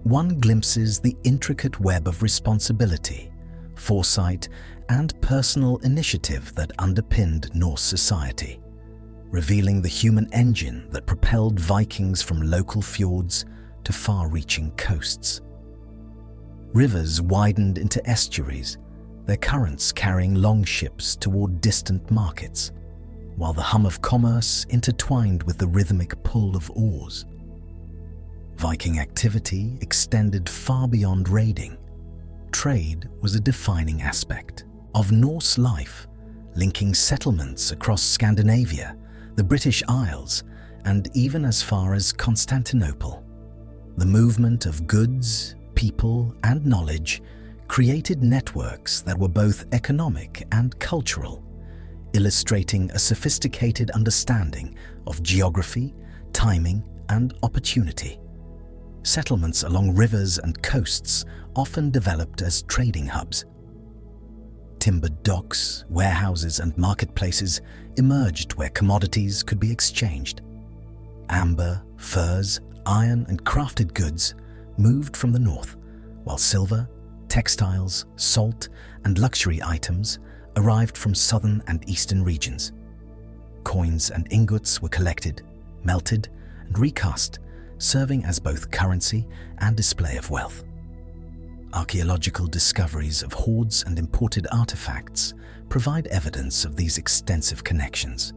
one glimpses the intricate web of responsibility, foresight, and personal initiative that underpinned Norse society, revealing the human engine that propelled Vikings from local fjords to far-reaching coasts. Rivers widened into estuaries, their currents carrying longships toward distant markets, while the hum of commerce intertwined with the rhythmic pull of oars. Viking activity extended far beyond raiding. Trade was a defining aspect of Norse life, linking settlements across Scandinavia, the British Isles, and even as far as Constantinople. The movement of goods, people, and knowledge created networks that were both economic and cultural, illustrating a sophisticated understanding of geography, timing, and opportunity. Settlements along rivers and coasts often developed as trading hubs. Timbered docks, warehouses, and marketplaces emerged where commodities could be exchanged. Amber, furs, iron, and crafted goods moved from the north, while silver, textiles, salt, and luxury items arrived from southern and eastern regions. Coins and ingots were collected, melted, and recast, serving as both currency and display of wealth. Archaeological discoveries of hoards and imported artifacts provide evidence of these extensive connections,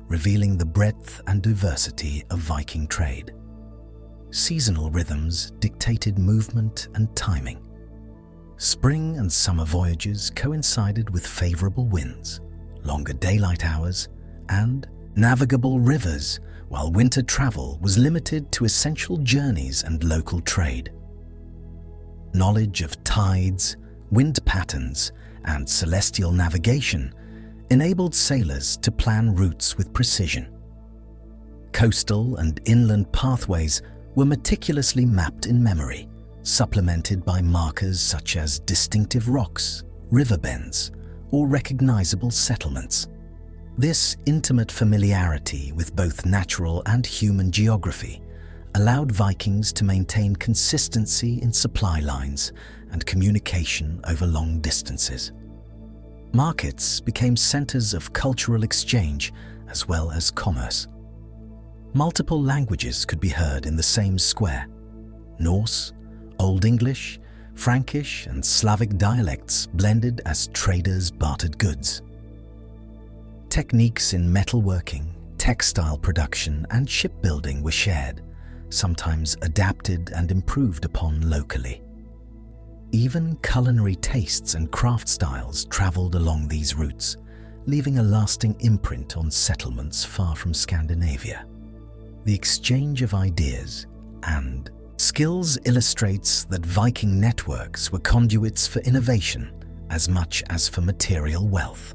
revealing the breadth and diversity of Viking trade. Seasonal rhythms dictated movement and timing. Spring and summer voyages coincided with favorable winds, longer daylight hours, and navigable rivers, while winter travel was limited to essential journeys and local trade. Knowledge of tides, wind patterns, and celestial navigation enabled sailors to plan routes with precision. Coastal and inland pathways were meticulously mapped in memory, supplemented by markers such as distinctive rocks, river bends, or recognizable settlements. This intimate familiarity with both natural and human geography allowed Vikings to maintain consistency in supply lines and communication over long distances. Markets became centers of cultural exchange as well as commerce. Multiple languages could be heard in the same square. Norse, Old English, Frankish, and Slavic dialects blended as traders bartered goods. Techniques in metalworking, textile production, and shipbuilding were shared, sometimes adapted and improved upon locally. Even culinary tastes and craft styles traveled along these routes, leaving a lasting imprint on settlements far from Scandinavia. The exchange of ideas and skills illustrates that Viking networks were conduits for innovation as much as for material wealth.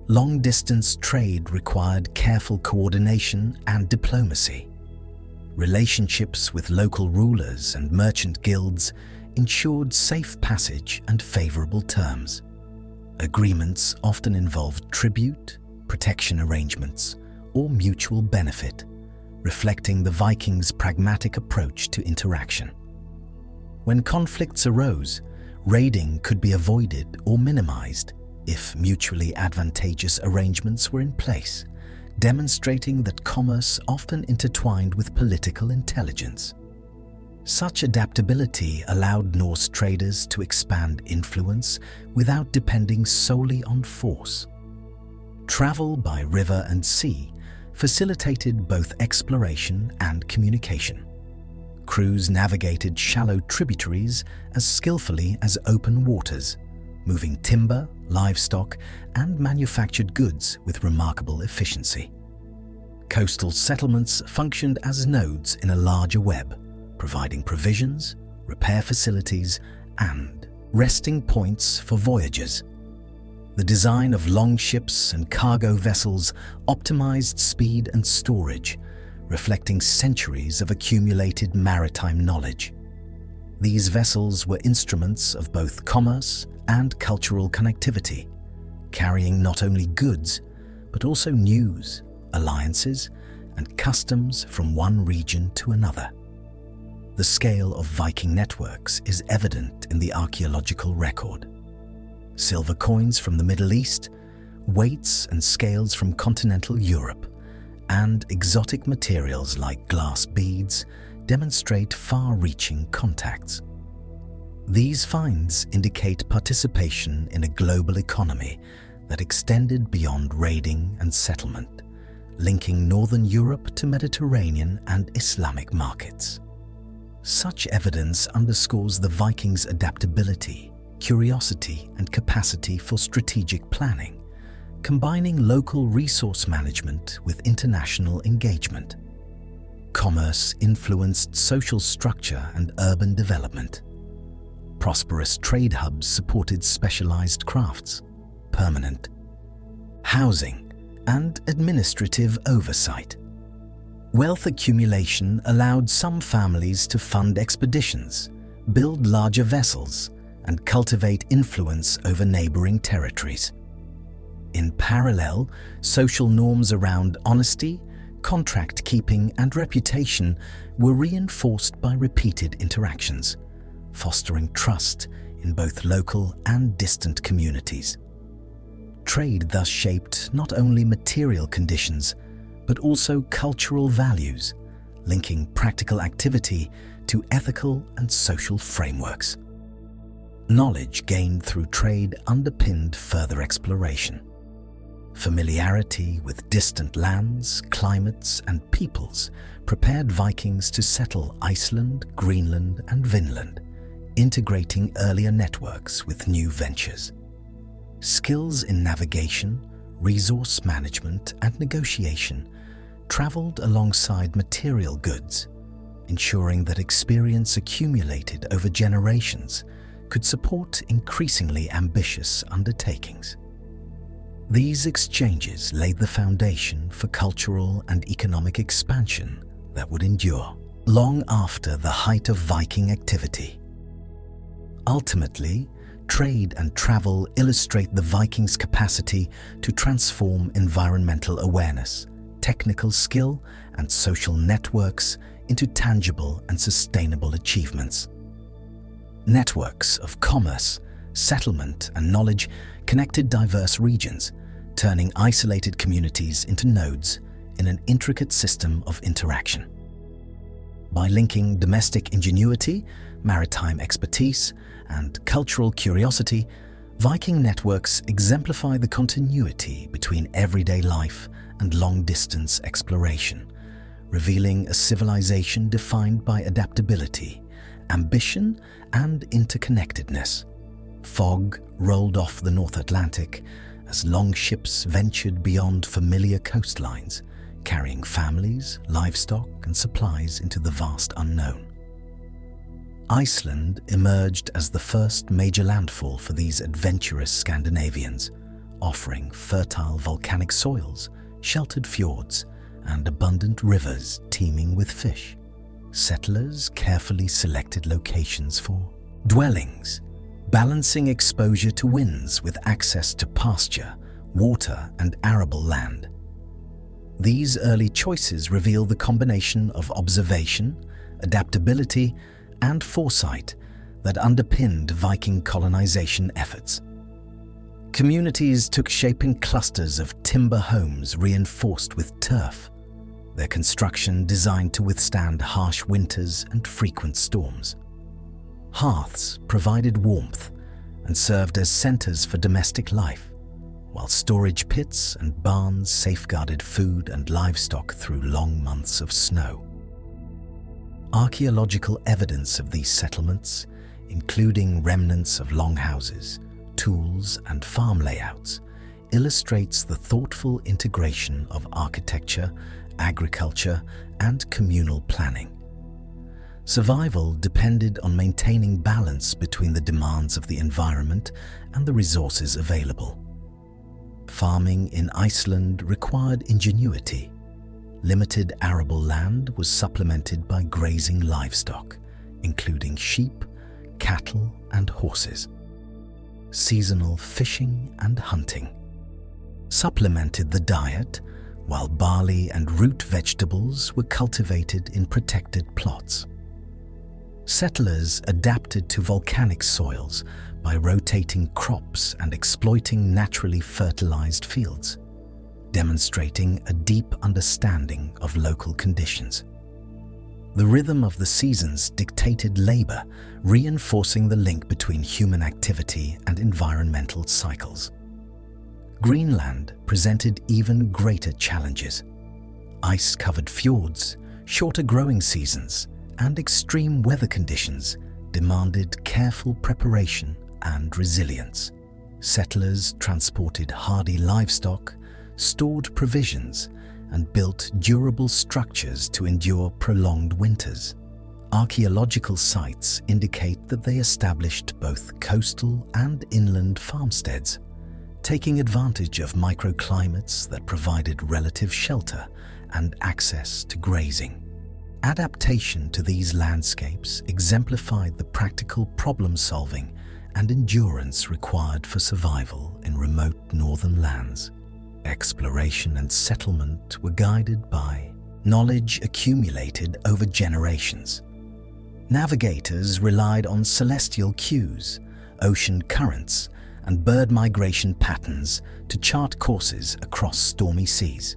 Long-distance trade required careful coordination and diplomacy. Relationships with local rulers and merchant guilds ensured safe passage and favorable terms. Agreements often involved tribute, protection arrangements, or mutual benefit, reflecting the Vikings' pragmatic approach to interaction. When conflicts arose, raiding could be avoided or minimized if mutually advantageous arrangements were in place, demonstrating that commerce often intertwined with political intelligence. Such adaptability allowed Norse traders to expand influence without depending solely on force. Travel by river and sea facilitated both exploration and communication. Crews navigated shallow tributaries as skillfully as open waters, moving timber, livestock, and manufactured goods with remarkable efficiency. Coastal settlements functioned as nodes in a larger web, providing provisions, repair facilities, and resting points for voyagers. The design of longships and cargo vessels optimized speed and storage, reflecting centuries of accumulated maritime knowledge. These vessels were instruments of both commerce and cultural connectivity, carrying not only goods, but also news, alliances, and customs from one region to another. The scale of Viking networks is evident in the archaeological record. Silver coins from the Middle East, weights and scales from continental Europe, and exotic materials like glass beads demonstrate far-reaching contacts. These finds indicate participation in a global economy that extended beyond raiding and settlement, linking Northern Europe to Mediterranean and Islamic markets. Such evidence underscores the Vikings' adaptability, curiosity, and capacity for strategic planning, combining local resource management with international engagement. Commerce influenced social structure and urban development. Prosperous trade hubs supported specialized crafts, permanent housing, and administrative oversight. Wealth accumulation allowed some families to fund expeditions, build larger vessels, and cultivate influence over neighboring territories. In parallel, social norms around honesty, contract keeping, and reputation were reinforced by repeated interactions, fostering trust in both local and distant communities. Trade thus shaped not only material conditions, but also cultural values, linking practical activity to ethical and social frameworks. Knowledge gained through trade underpinned further exploration. Familiarity with distant lands, climates, and peoples prepared Vikings to settle Iceland, Greenland, and Vinland, integrating earlier networks with new ventures. Skills in navigation, resource management, and negotiation traveled alongside material goods, ensuring that experience accumulated over generations could support increasingly ambitious undertakings. These exchanges laid the foundation for cultural and economic expansion that would endure long after the height of Viking activity. Ultimately, trade and travel illustrate the Vikings' capacity to transform environmental awareness, technical skill, and social networks into tangible and sustainable achievements. Networks of commerce, settlement, and knowledge connected diverse regions, turning isolated communities into nodes in an intricate system of interaction. By linking domestic ingenuity, maritime expertise, and cultural curiosity, Viking networks exemplify the continuity between everyday life and long-distance exploration, revealing a civilization defined by adaptability, ambition, and interconnectedness. Fog rolled off the North Atlantic as longships ventured beyond familiar coastlines, carrying families, livestock, and supplies into the vast unknown. Iceland emerged as the first major landfall for these adventurous Scandinavians, offering fertile volcanic soils, sheltered fjords, and abundant rivers teeming with fish. Settlers carefully selected locations for dwellings, balancing exposure to winds with access to pasture, water, and arable land. These early choices reveal the combination of observation, adaptability, and foresight that underpinned Viking colonization efforts. Communities took shape in clusters of timber homes reinforced with turf, their construction designed to withstand harsh winters and frequent storms. Hearths provided warmth and served as centers for domestic life, while storage pits and barns safeguarded food and livestock through long months of snow. Archaeological evidence of these settlements, including remnants of longhouses, tools, and farm layouts, illustrates the thoughtful integration of architecture, agriculture, and communal planning. Survival depended on maintaining balance between the demands of the environment and the resources available. Farming in Iceland required ingenuity. Limited arable land was supplemented by grazing livestock, including sheep, cattle, and horses. Seasonal fishing and hunting supplemented the diet, while barley and root vegetables were cultivated in protected plots. Settlers adapted to volcanic soils by rotating crops and exploiting naturally fertilized fields, demonstrating a deep understanding of local conditions. The rhythm of the seasons dictated labor, reinforcing the link between human activity and environmental cycles. Greenland presented even greater challenges. Ice-covered fjords, shorter growing seasons, and extreme weather conditions demanded careful preparation and resilience. Settlers transported hardy livestock, stored provisions, and built durable structures to endure prolonged winters. Archaeological sites indicate that they established both coastal and inland farmsteads, taking advantage of microclimates that provided relative shelter and access to grazing. Adaptation to these landscapes exemplified the practical problem-solving and endurance required for survival in remote northern lands. Exploration and settlement were guided by knowledge accumulated over generations. Navigators relied on celestial cues, ocean currents, and bird migration patterns to chart courses across stormy seas.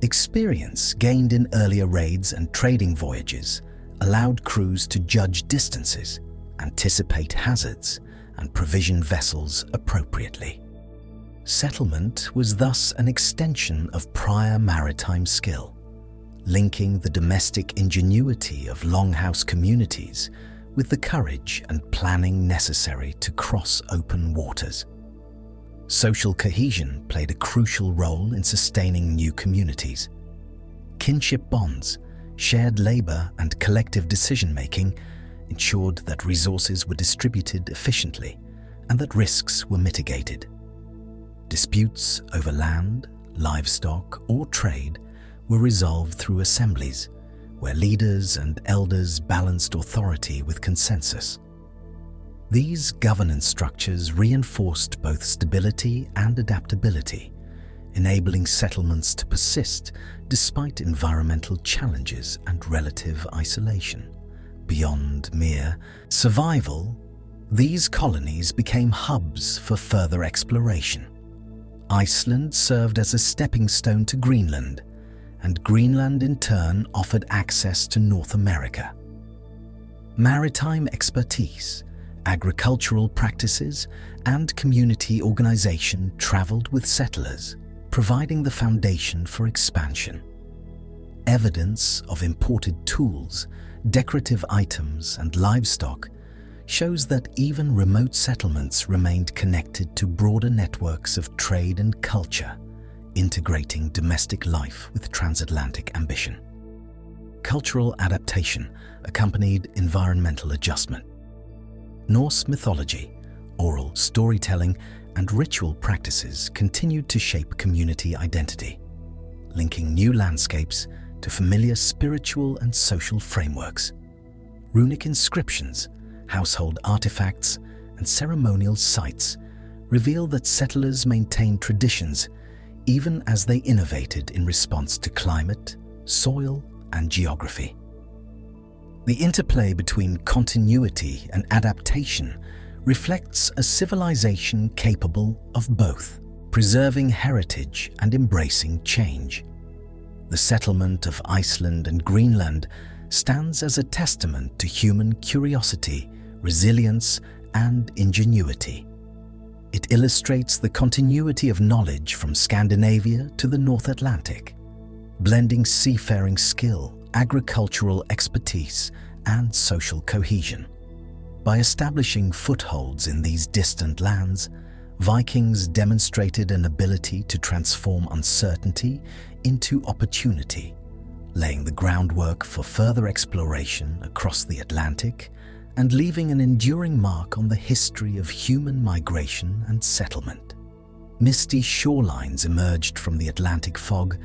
Experience gained in earlier raids and trading voyages allowed crews to judge distances, anticipate hazards, and provision vessels appropriately. Settlement was thus an extension of prior maritime skill, linking the domestic ingenuity of longhouse communities with the courage and planning necessary to cross open waters. Social cohesion played a crucial role in sustaining new communities. Kinship bonds, shared labor, and collective decision-making ensured that resources were distributed efficiently and that risks were mitigated. Disputes over land, livestock, or trade were resolved through assemblies, where leaders and elders balanced authority with consensus. These governance structures reinforced both stability and adaptability, enabling settlements to persist despite environmental challenges and relative isolation. Beyond mere survival, these colonies became hubs for further exploration. Iceland served as a stepping stone to Greenland, and Greenland in turn offered access to North America. Maritime expertise, agricultural practices, and community organization traveled with settlers, providing the foundation for expansion. Evidence of imported tools, decorative items, and livestock shows that even remote settlements remained connected to broader networks of trade and culture, integrating domestic life with transatlantic ambition. Cultural adaptation accompanied environmental adjustment. Norse mythology, oral storytelling, and ritual practices continued to shape community identity, linking new landscapes to familiar spiritual and social frameworks. Runic inscriptions, household artifacts, and ceremonial sites reveal that settlers maintained traditions even as they innovated in response to climate, soil, and geography. The interplay between continuity and adaptation reflects a civilization capable of both, preserving heritage and embracing change. The settlement of Iceland and Greenland stands as a testament to human curiosity, resilience, and ingenuity. It illustrates the continuity of knowledge from Scandinavia to the North Atlantic, blending seafaring skill, agricultural expertise, and social cohesion. By establishing footholds in these distant lands, Vikings demonstrated an ability to transform uncertainty into opportunity, laying the groundwork for further exploration across the Atlantic and leaving an enduring mark on the history of human migration and settlement. Misty shorelines emerged from the Atlantic fog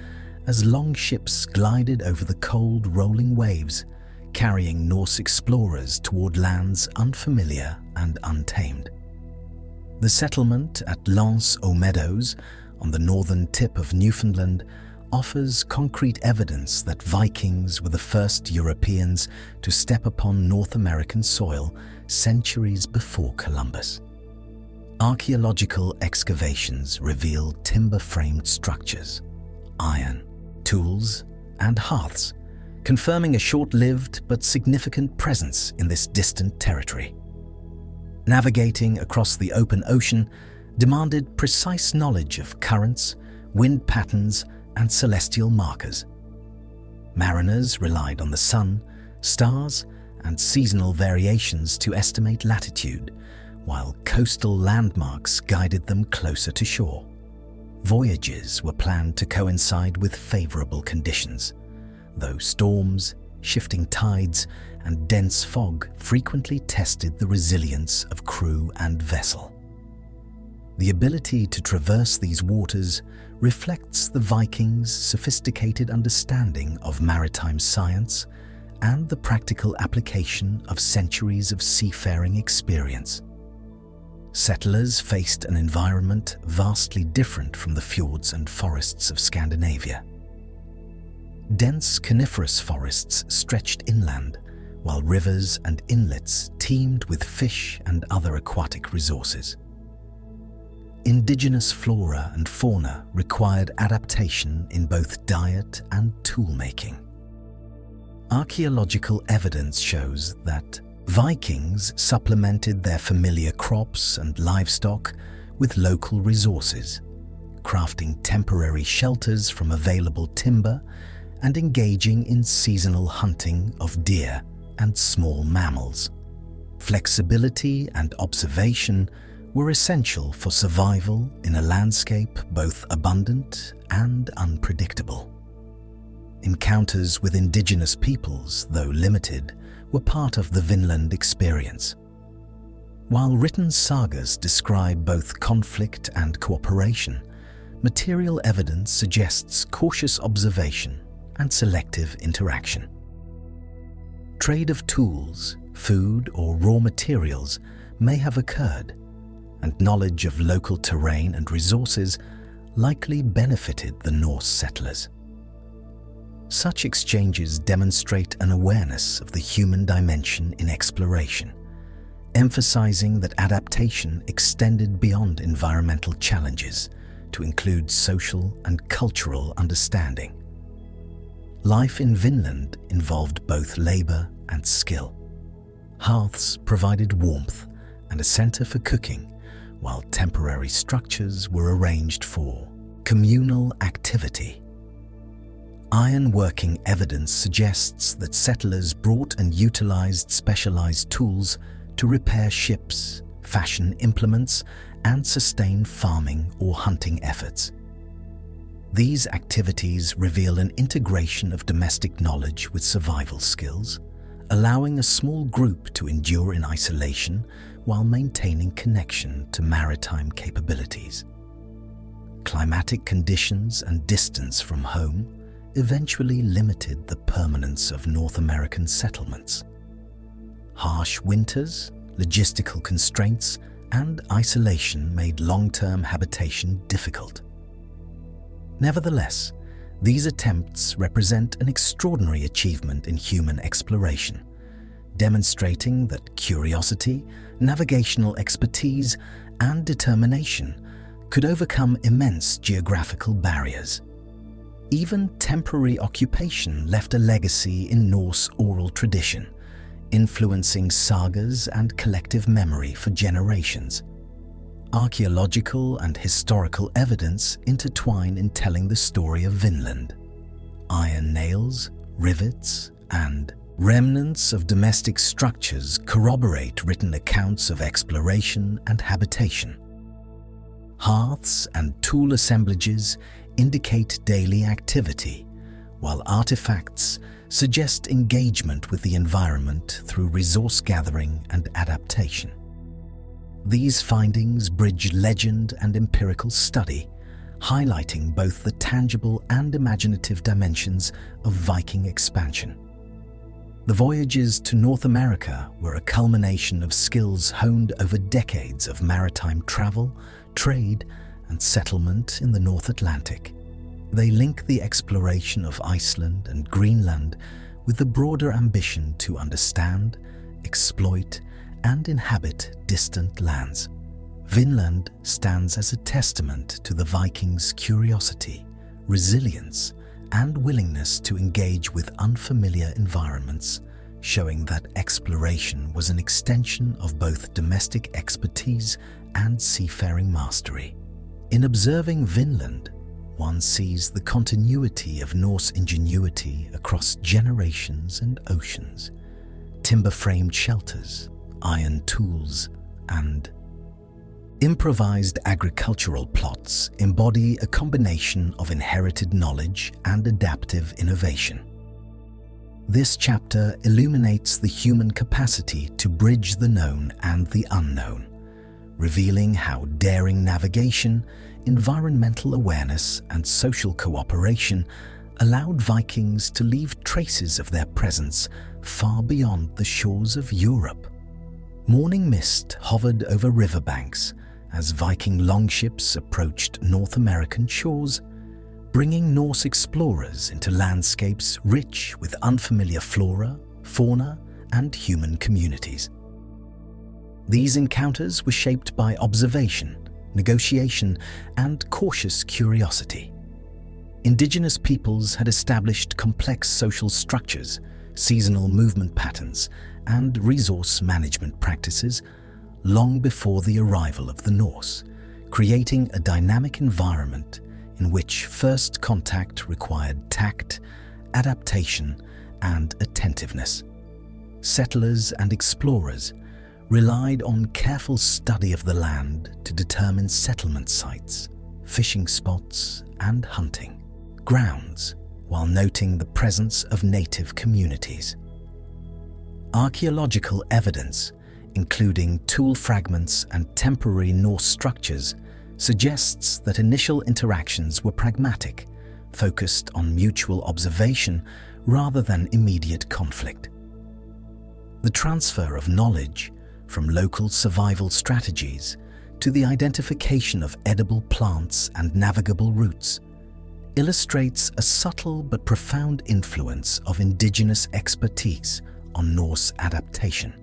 as longships glided over the cold, rolling waves, carrying Norse explorers toward lands unfamiliar and untamed. The settlement at Lance aux Meadows, on the northern tip of Newfoundland, offers concrete evidence that Vikings were the first Europeans to step upon North American soil centuries before Columbus. Archaeological excavations reveal timber-framed structures, iron, tools, and hearths, confirming a short-lived but significant presence in this distant territory. Navigating across the open ocean demanded precise knowledge of currents, wind patterns, and celestial markers. Mariners relied on the sun, stars, and seasonal variations to estimate latitude, while coastal landmarks guided them closer to shore. Voyages were planned to coincide with favorable conditions, though storms, shifting tides, and dense fog frequently tested the resilience of crew and vessel. The ability to traverse these waters reflects the Vikings' sophisticated understanding of maritime science and the practical application of centuries of seafaring experience. Settlers faced an environment vastly different from the fjords and forests of Scandinavia. Dense coniferous forests stretched inland, while rivers and inlets teemed with fish and other aquatic resources. Indigenous flora and fauna required adaptation in both diet and tool-making. Archaeological evidence shows that Vikings supplemented their familiar crops and livestock with local resources, crafting temporary shelters from available timber and engaging in seasonal hunting of deer and small mammals. Flexibility and observation were essential for survival in a landscape both abundant and unpredictable. Encounters with indigenous peoples, though limited, were part of the Vinland experience. While written sagas describe both conflict and cooperation, material evidence suggests cautious observation and selective interaction. Trade of tools, food, or raw materials may have occurred, and knowledge of local terrain and resources likely benefited the Norse settlers. Such exchanges demonstrate an awareness of the human dimension in exploration, emphasizing that adaptation extended beyond environmental challenges to include social and cultural understanding. Life in Vinland involved both labor and skill. Hearths provided warmth and a center for cooking, while temporary structures were arranged for communal activity. Iron-working evidence suggests that settlers brought and utilized specialized tools to repair ships, fashion implements, and sustain farming or hunting efforts. These activities reveal an integration of domestic knowledge with survival skills, allowing a small group to endure in isolation while maintaining connection to maritime capabilities. Climatic conditions and distance from home eventually limited the permanence of North American settlements. Harsh winters, logistical constraints, and isolation made long-term habitation difficult. Nevertheless, these attempts represent an extraordinary achievement in human exploration, demonstrating that curiosity, navigational expertise, and determination could overcome immense geographical barriers. Even temporary occupation left a legacy in Norse oral tradition, influencing sagas and collective memory for generations. Archaeological and historical evidence intertwine in telling the story of Vinland. Iron nails, rivets, and remnants of domestic structures corroborate written accounts of exploration and habitation. Hearths and tool assemblages indicate daily activity, while artifacts suggest engagement with the environment through resource gathering and adaptation. These findings bridge legend and empirical study, highlighting both the tangible and imaginative dimensions of Viking expansion. The voyages to North America were a culmination of skills honed over decades of maritime travel, trade, and settlement in the North Atlantic. They link the exploration of Iceland and Greenland with the broader ambition to understand, exploit, and inhabit distant lands. Vinland stands as a testament to the Vikings' curiosity, resilience, and willingness to engage with unfamiliar environments, showing that exploration was an extension of both domestic expertise and seafaring mastery. In observing Vinland, one sees the continuity of Norse ingenuity across generations and oceans. Timber-framed shelters, iron tools, and improvised agricultural plots embody a combination of inherited knowledge and adaptive innovation. This chapter illuminates the human capacity to bridge the known and the unknown, revealing how daring navigation, environmental awareness, and social cooperation allowed Vikings to leave traces of their presence far beyond the shores of Europe. Morning mist hovered over riverbanks as Viking longships approached North American shores, bringing Norse explorers into landscapes rich with unfamiliar flora, fauna, and human communities. These encounters were shaped by observation, negotiation, and cautious curiosity. Indigenous peoples had established complex social structures, seasonal movement patterns, and resource management practices long before the arrival of the Norse, creating a dynamic environment in which first contact required tact, adaptation, and attentiveness. Settlers and explorers relied on careful study of the land to determine settlement sites, fishing spots, and hunting grounds, while noting the presence of native communities. Archaeological evidence, including tool fragments and temporary Norse structures, suggests that initial interactions were pragmatic, focused on mutual observation rather than immediate conflict. The transfer of knowledge from local survival strategies to the identification of edible plants and navigable routes illustrates a subtle but profound influence of indigenous expertise on Norse adaptation.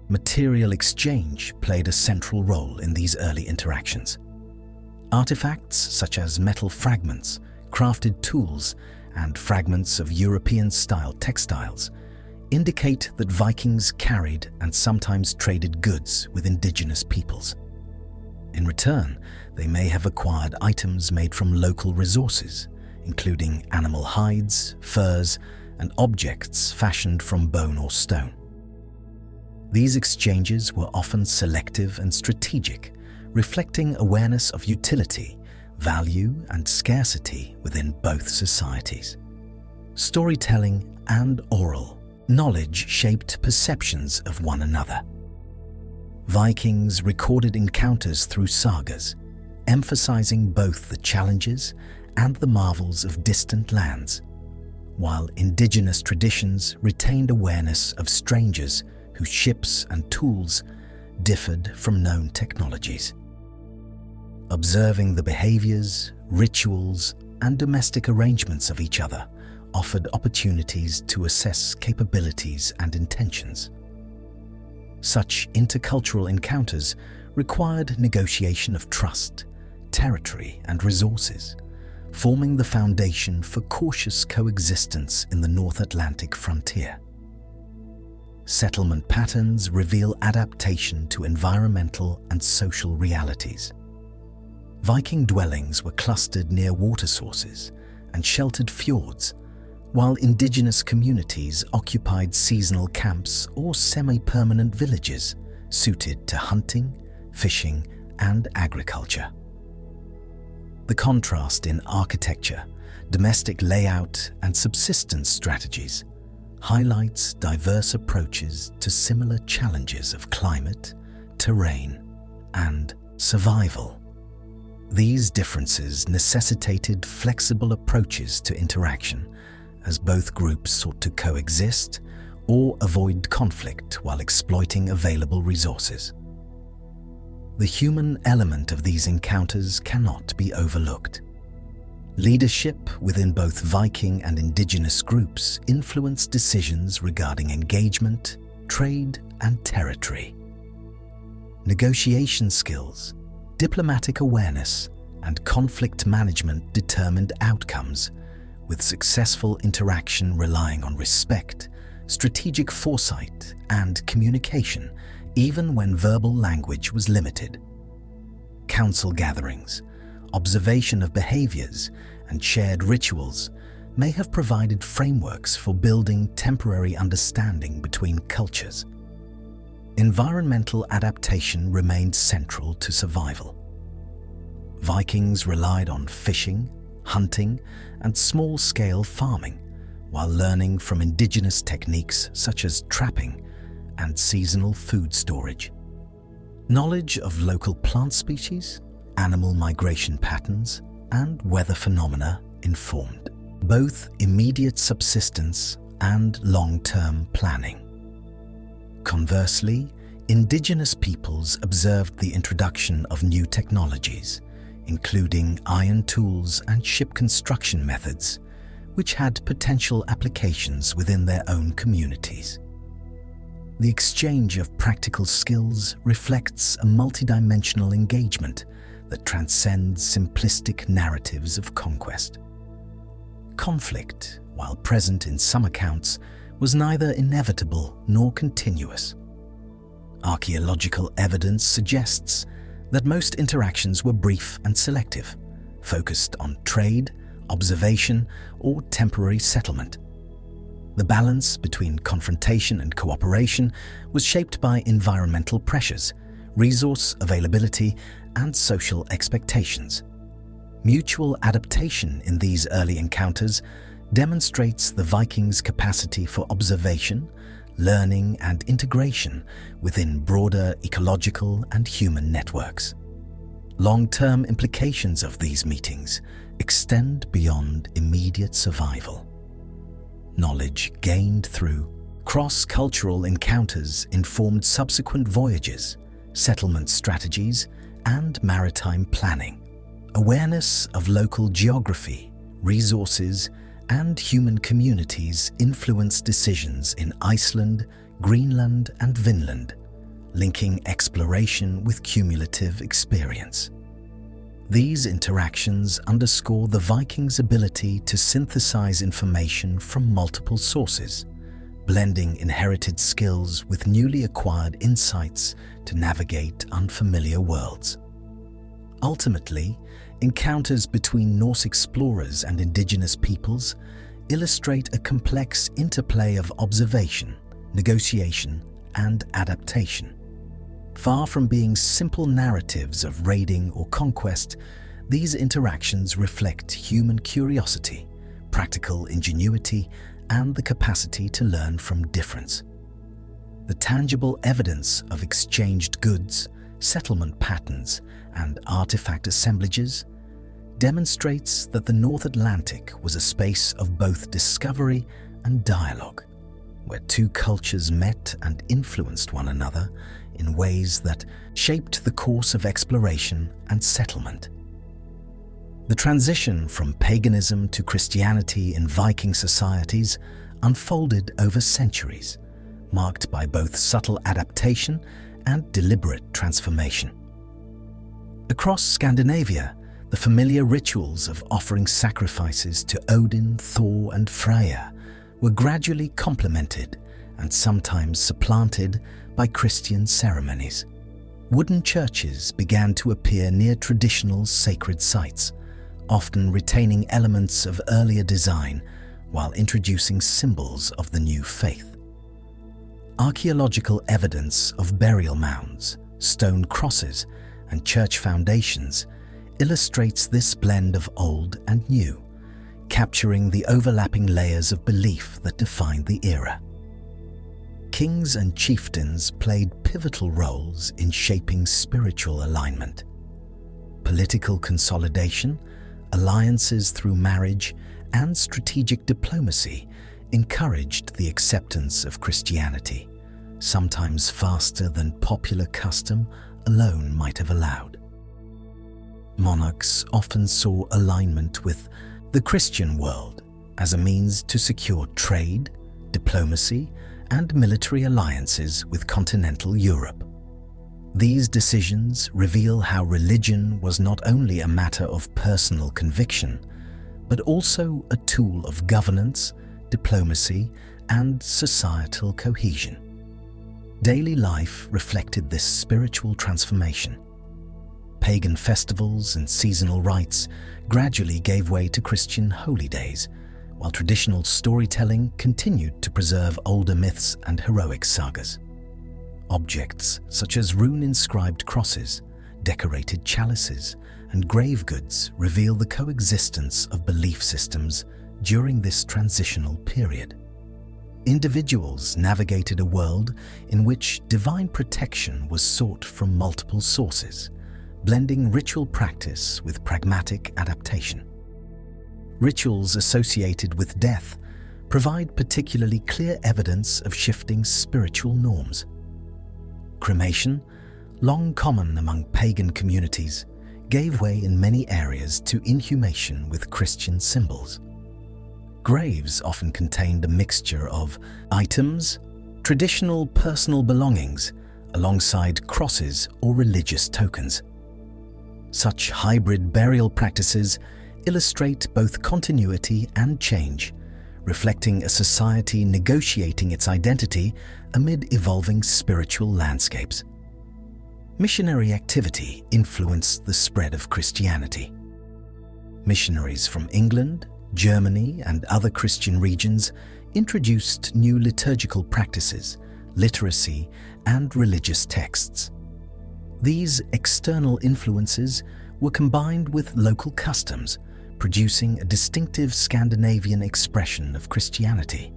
Material exchange played a central role in these early interactions. Artifacts such as metal fragments, crafted tools, and fragments of European-style textiles indicate that Vikings carried and sometimes traded goods with indigenous peoples. In return, they may have acquired items made from local resources, including animal hides, furs, and objects fashioned from bone or stone. These exchanges were often selective and strategic, reflecting awareness of utility, value, and scarcity within both societies. Storytelling and oral knowledge shaped perceptions of one another. Vikings recorded encounters through sagas, emphasizing both the challenges and the marvels of distant lands, while indigenous traditions retained awareness of strangers whose ships and tools differed from known technologies. Observing the behaviors, rituals, and domestic arrangements of each other offered opportunities to assess capabilities and intentions. Such intercultural encounters required negotiation of trust, territory, and resources, forming the foundation for cautious coexistence in the North Atlantic frontier. Settlement patterns reveal adaptation to environmental and social realities. Viking dwellings were clustered near water sources and sheltered fjords, while indigenous communities occupied seasonal camps or semi-permanent villages suited to hunting, fishing, and agriculture. The contrast in architecture, domestic layout, and subsistence strategies highlights diverse approaches to similar challenges of climate, terrain, and survival. These differences necessitated flexible approaches to interaction as both groups sought to coexist or avoid conflict while exploiting available resources. The human element of these encounters cannot be overlooked. Leadership within both Viking and indigenous groups influenced decisions regarding engagement, trade, and territory. Negotiation skills, diplomatic awareness, and conflict management determined outcomes, with successful interaction relying on respect, strategic foresight, and communication, even when verbal language was limited. Council gatherings, observation of behaviors, and shared rituals may have provided frameworks for building temporary understanding between cultures. Environmental adaptation remained central to survival. Vikings relied on fishing, hunting, and small-scale farming, while learning from indigenous techniques such as trapping and seasonal food storage. Knowledge of local plant species, animal migration patterns, and weather phenomena informed both immediate subsistence and long-term planning. Conversely, indigenous peoples observed the introduction of new technologies, including iron tools and ship construction methods, which had potential applications within their own communities. The exchange of practical skills reflects a multidimensional engagement that transcends simplistic narratives of conquest. Conflict, while present in some accounts, was neither inevitable nor continuous. Archaeological evidence suggests that most interactions were brief and selective, focused on trade, observation, or temporary settlement. The balance between confrontation and cooperation was shaped by environmental pressures, resource availability, and social expectations. Mutual adaptation in these early encounters demonstrates the Vikings' capacity for observation, learning, and integration within broader ecological and human networks. Long-term implications of these meetings extend beyond immediate survival. Knowledge gained through cross-cultural encounters informed subsequent voyages, settlement strategies, and maritime planning. Awareness of local geography, resources, and human communities influenced decisions in Iceland, Greenland, and Vinland, linking exploration with cumulative experience. These interactions underscore the Vikings' ability to synthesize information from multiple sources, blending inherited skills with newly acquired insights to navigate unfamiliar worlds. Ultimately, encounters between Norse explorers and indigenous peoples illustrate a complex interplay of observation, negotiation, and adaptation. Far from being simple narratives of raiding or conquest, these interactions reflect human curiosity, practical ingenuity, and the capacity to learn from difference. The tangible evidence of exchanged goods, settlement patterns, and artifact assemblages demonstrates that the North Atlantic was a space of both discovery and dialogue, where two cultures met and influenced one another in ways that shaped the course of exploration and settlement. The transition from paganism to Christianity in Viking societies unfolded over centuries, marked by both subtle adaptation and deliberate transformation. Across Scandinavia, the familiar rituals of offering sacrifices to Odin, Thor, and Freya were gradually complemented and sometimes supplanted by Christian ceremonies. Wooden churches began to appear near traditional sacred sites, often retaining elements of earlier design while introducing symbols of the new faith. Archaeological evidence of burial mounds, stone crosses, and church foundations illustrates this blend of old and new, capturing the overlapping layers of belief that defined the era. Kings and chieftains played pivotal roles in shaping spiritual alignment. Political consolidation, alliances through marriage, and strategic diplomacy encouraged the acceptance of Christianity, sometimes faster than popular custom alone might have allowed. Monarchs often saw alignment with the Christian world as a means to secure trade, diplomacy, and military alliances with continental Europe. These decisions reveal how religion was not only a matter of personal conviction, but also a tool of governance, diplomacy, and societal cohesion. Daily life reflected this spiritual transformation. Pagan festivals and seasonal rites gradually gave way to Christian holy days, while traditional storytelling continued to preserve older myths and heroic sagas. Objects such as rune-inscribed crosses, decorated chalices, and grave goods reveal the coexistence of belief systems during this transitional period. individuals navigated a world in which divine protection was sought from multiple sources, blending ritual practice with pragmatic adaptation. Rituals associated with death provide particularly clear evidence of shifting spiritual norms. Cremation, long common among pagan communities, gave way in many areas to inhumation with Christian symbols. Graves often contained a mixture of items, traditional personal belongings, alongside crosses or religious tokens. Such hybrid burial practices illustrate both continuity and change, reflecting a society negotiating its identity amid evolving spiritual landscapes. Missionary activity influenced the spread of Christianity. Missionaries from England, Germany, and other Christian regions introduced new liturgical practices, literacy, and religious texts. These external influences were combined with local customs, producing a distinctive Scandinavian expression of Christianity.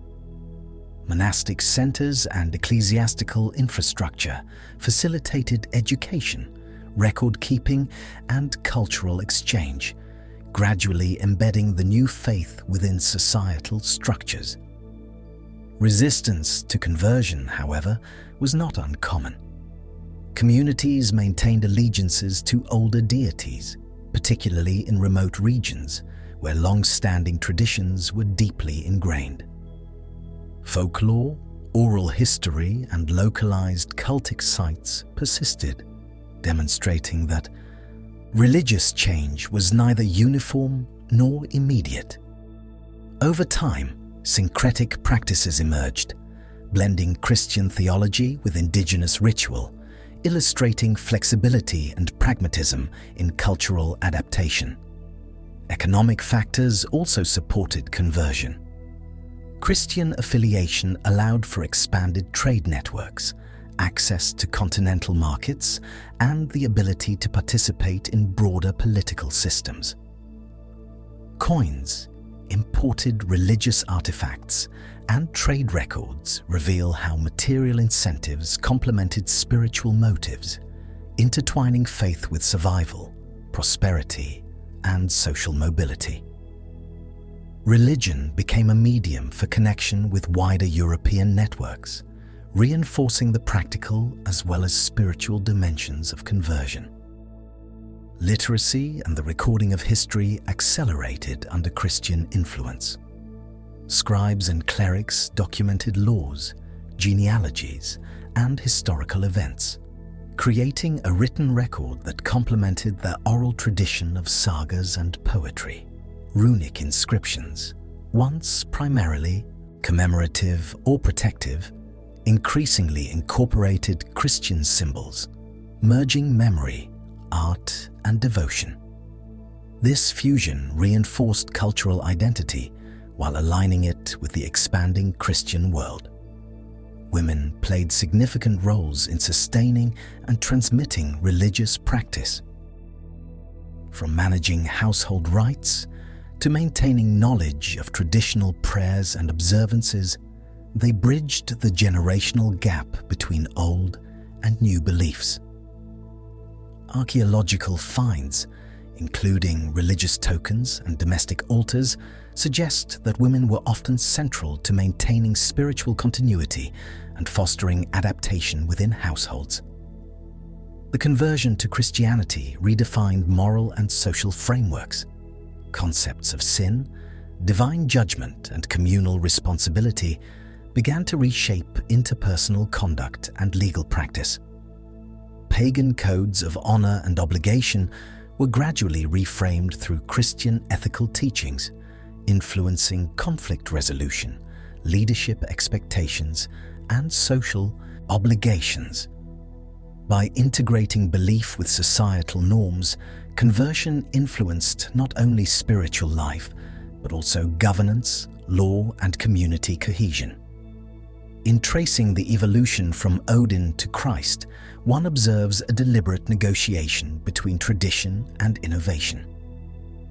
Monastic centers and ecclesiastical infrastructure facilitated education, record-keeping, and cultural exchange, gradually embedding the new faith within societal structures. Resistance to conversion, however, was not uncommon. Communities maintained allegiances to older deities, particularly in remote regions where long-standing traditions were deeply ingrained. Folklore, oral history, and localized cultic sites persisted, demonstrating that religious change was neither uniform nor immediate. Over time, syncretic practices emerged, blending Christian theology with indigenous ritual, illustrating flexibility and pragmatism in cultural adaptation. Economic factors also supported conversion. Christian affiliation allowed for expanded trade networks, access to continental markets, and the ability to participate in broader political systems. Coins, imported religious artifacts, and trade records reveal how material incentives complemented spiritual motives, intertwining faith with survival, prosperity, and social mobility. Religion became a medium for connection with wider European networks, reinforcing the practical as well as spiritual dimensions of conversion. Literacy and the recording of history accelerated under Christian influence. Scribes and clerics documented laws, genealogies, and historical events, creating a written record that complemented the oral tradition of sagas and poetry. Runic inscriptions, once primarily commemorative or protective, increasingly incorporated Christian symbols, merging memory, art, and devotion. This fusion reinforced cultural identity while aligning it with the expanding Christian world. Women played significant roles in sustaining and transmitting religious practice. From managing household rites to maintaining knowledge of traditional prayers and observances, they bridged the generational gap between old and new beliefs. Archaeological finds, including religious tokens and domestic altars, suggest that women were often central to maintaining spiritual continuity and fostering adaptation within households. The conversion to Christianity redefined moral and social frameworks. Concepts of sin, divine judgment, and communal responsibility began to reshape interpersonal conduct and legal practice. Pagan codes of honor and obligation were gradually reframed through Christian ethical teachings, influencing conflict resolution, leadership expectations, and social obligations. By integrating belief with societal norms, conversion influenced not only spiritual life, but also governance, law, and community cohesion. In tracing the evolution from Odin to Christ, one observes a deliberate negotiation between tradition and innovation.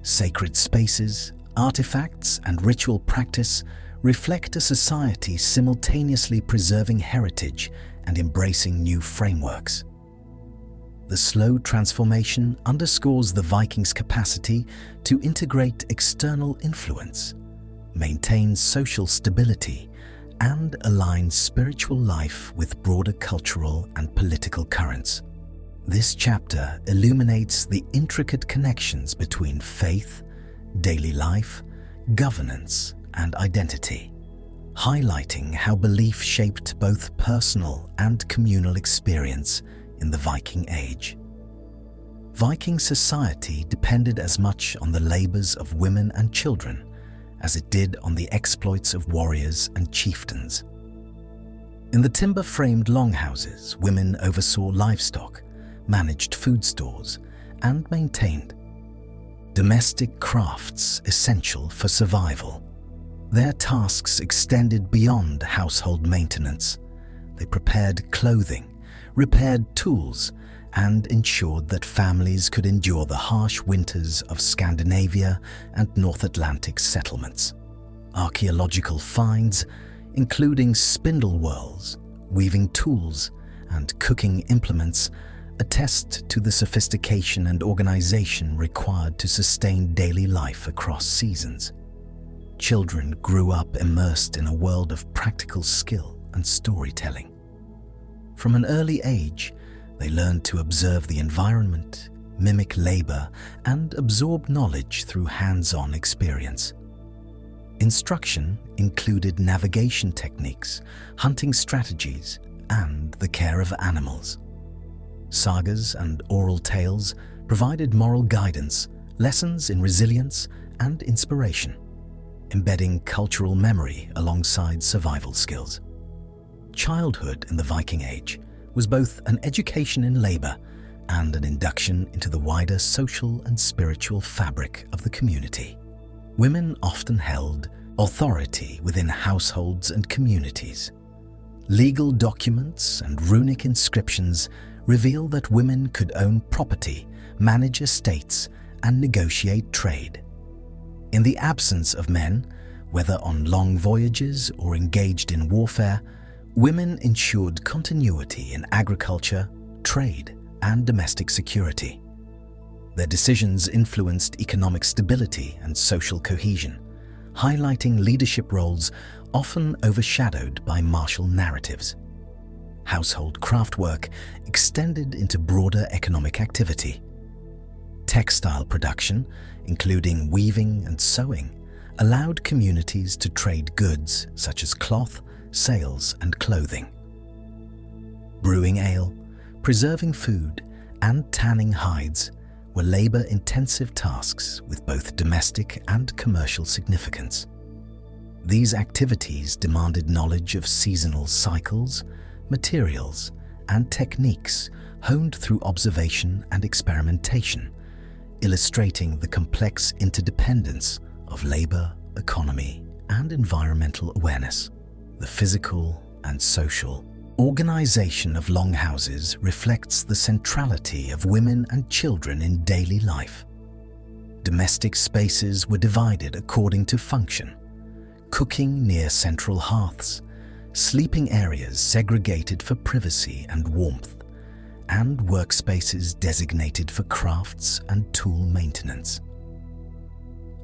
Sacred spaces, artifacts, and ritual practice reflect a society simultaneously preserving heritage and embracing new frameworks. The slow transformation underscores the Vikings' capacity to integrate external influence, maintain social stability, and align spiritual life with broader cultural and political currents. This chapter illuminates the intricate connections between faith, daily life, governance, and identity, highlighting how belief shaped both personal and communal experience in the Viking Age. Viking society depended as much on the labors of women and children as it did on the exploits of warriors and chieftains. In the timber-framed longhouses, women oversaw livestock, managed food stores, and maintained domestic crafts essential for survival. Their tasks extended beyond household maintenance. They prepared clothing, repaired tools, and ensured that families could endure the harsh winters of Scandinavia and North Atlantic settlements. Archaeological finds, including spindle whorls, weaving tools, and cooking implements, attest to the sophistication and organization required to sustain daily life across seasons. Children grew up immersed in a world of practical skill and storytelling. From an early age, they learned to observe the environment, mimic labor, and absorb knowledge through hands-on experience. Instruction included navigation techniques, hunting strategies, and the care of animals. Sagas and oral tales provided moral guidance, lessons in resilience, and inspiration, embedding cultural memory alongside survival skills. Childhood in the Viking Age was both an education in labor and an induction into the wider social and spiritual fabric of the community. Women often held authority within households and communities. Legal documents and runic inscriptions reveal that women could own property, manage estates, and negotiate trade. In the absence of men, whether on long voyages or engaged in warfare, women ensured continuity in agriculture, trade, and domestic security. Their decisions influenced economic stability and social cohesion, highlighting leadership roles often overshadowed by martial narratives. Household craftwork extended into broader economic activity. Textile production, including weaving and sewing, allowed communities to trade goods such as cloth, sails, and clothing. Brewing ale, preserving food, and tanning hides were labor-intensive tasks with both domestic and commercial significance. These activities demanded knowledge of seasonal cycles, materials, and techniques honed through observation and experimentation, illustrating the complex interdependence of labor, economy, and environmental awareness. The physical and social organization of longhouses reflects the centrality of women and children in daily life. Domestic spaces were divided according to function: cooking near central hearths, sleeping areas segregated for privacy and warmth, and workspaces designated for crafts and tool maintenance.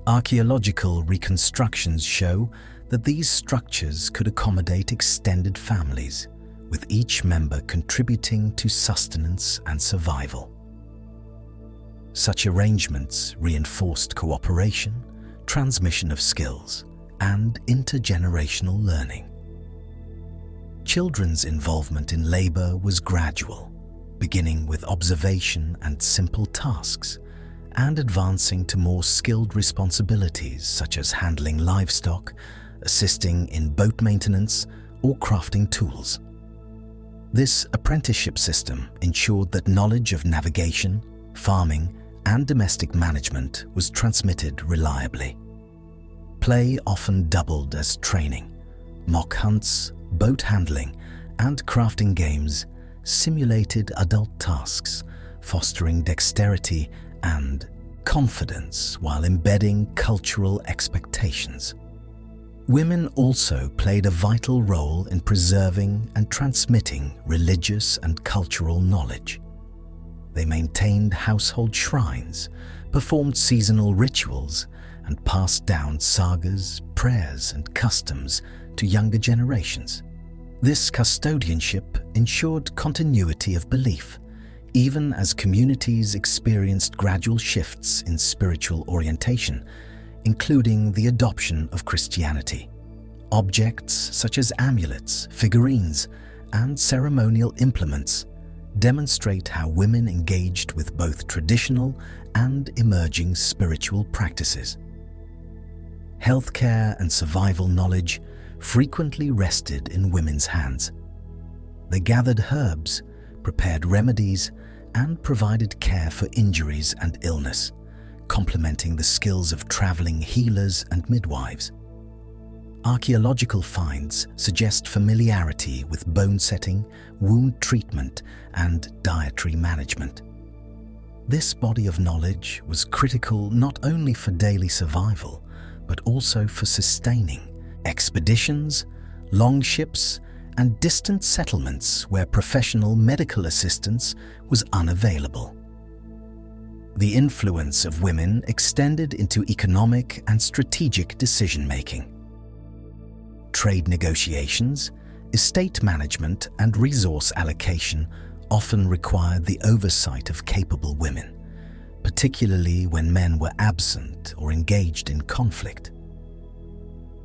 Archaeological reconstructions show that these structures could accommodate extended families, with each member contributing to sustenance and survival. Such arrangements reinforced cooperation, transmission of skills, and intergenerational learning. Children's involvement in labor was gradual, beginning with observation and simple tasks, and advancing to more skilled responsibilities such as handling livestock, assisting in boat maintenance, or crafting tools. This apprenticeship system ensured that knowledge of navigation, farming, and domestic management was transmitted reliably. Play often doubled as training. Mock hunts, boat handling, and crafting games simulated adult tasks, fostering dexterity and confidence while embedding cultural expectations. Women also played a vital role in preserving and transmitting religious and cultural knowledge. They maintained household shrines, performed seasonal rituals, and passed down sagas, prayers, and customs to younger generations. This custodianship ensured continuity of belief, even as communities experienced gradual shifts in spiritual orientation, including the adoption of Christianity. Objects such as amulets, figurines, and ceremonial implements demonstrate how women engaged with both traditional and emerging spiritual practices. Healthcare and survival knowledge frequently rested in women's hands. They gathered herbs, prepared remedies, and provided care for injuries and illness, complementing the skills of traveling healers and midwives. Archaeological finds suggest familiarity with bone setting, wound treatment, and dietary management. This body of knowledge was critical not only for daily survival, but also for sustaining expeditions, longships, and distant settlements where professional medical assistance was unavailable. The influence of women extended into economic and strategic decision-making. Trade negotiations, estate management, and resource allocation often required the oversight of capable women, particularly when men were absent or engaged in conflict.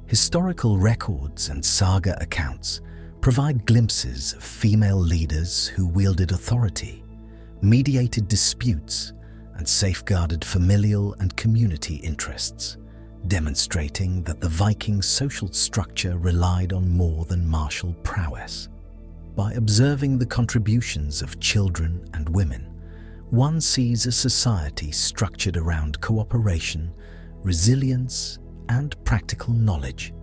Historical records and saga accounts provide glimpses of female leaders who wielded authority, mediated disputes, and safeguarded familial and community interests, demonstrating that the Viking social structure relied on more than martial prowess. By observing the contributions of children and women, one sees a society structured around cooperation, resilience, and practical knowledge.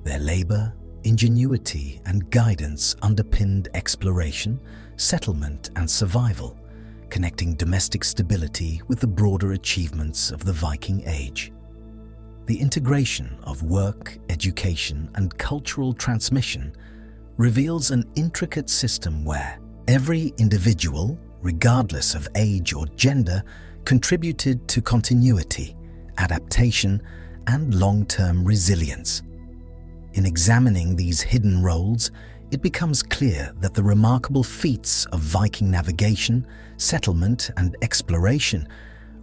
Their labor, ingenuity, and guidance underpinned exploration, settlement, and survival, connecting domestic stability with the broader achievements of the Viking Age. The integration of work, education, and cultural transmission reveals an intricate system where every individual, regardless of age or gender, contributed to continuity, adaptation, and long-term resilience. In examining these hidden roles, it becomes clear that the remarkable feats of Viking navigation, settlement, and exploration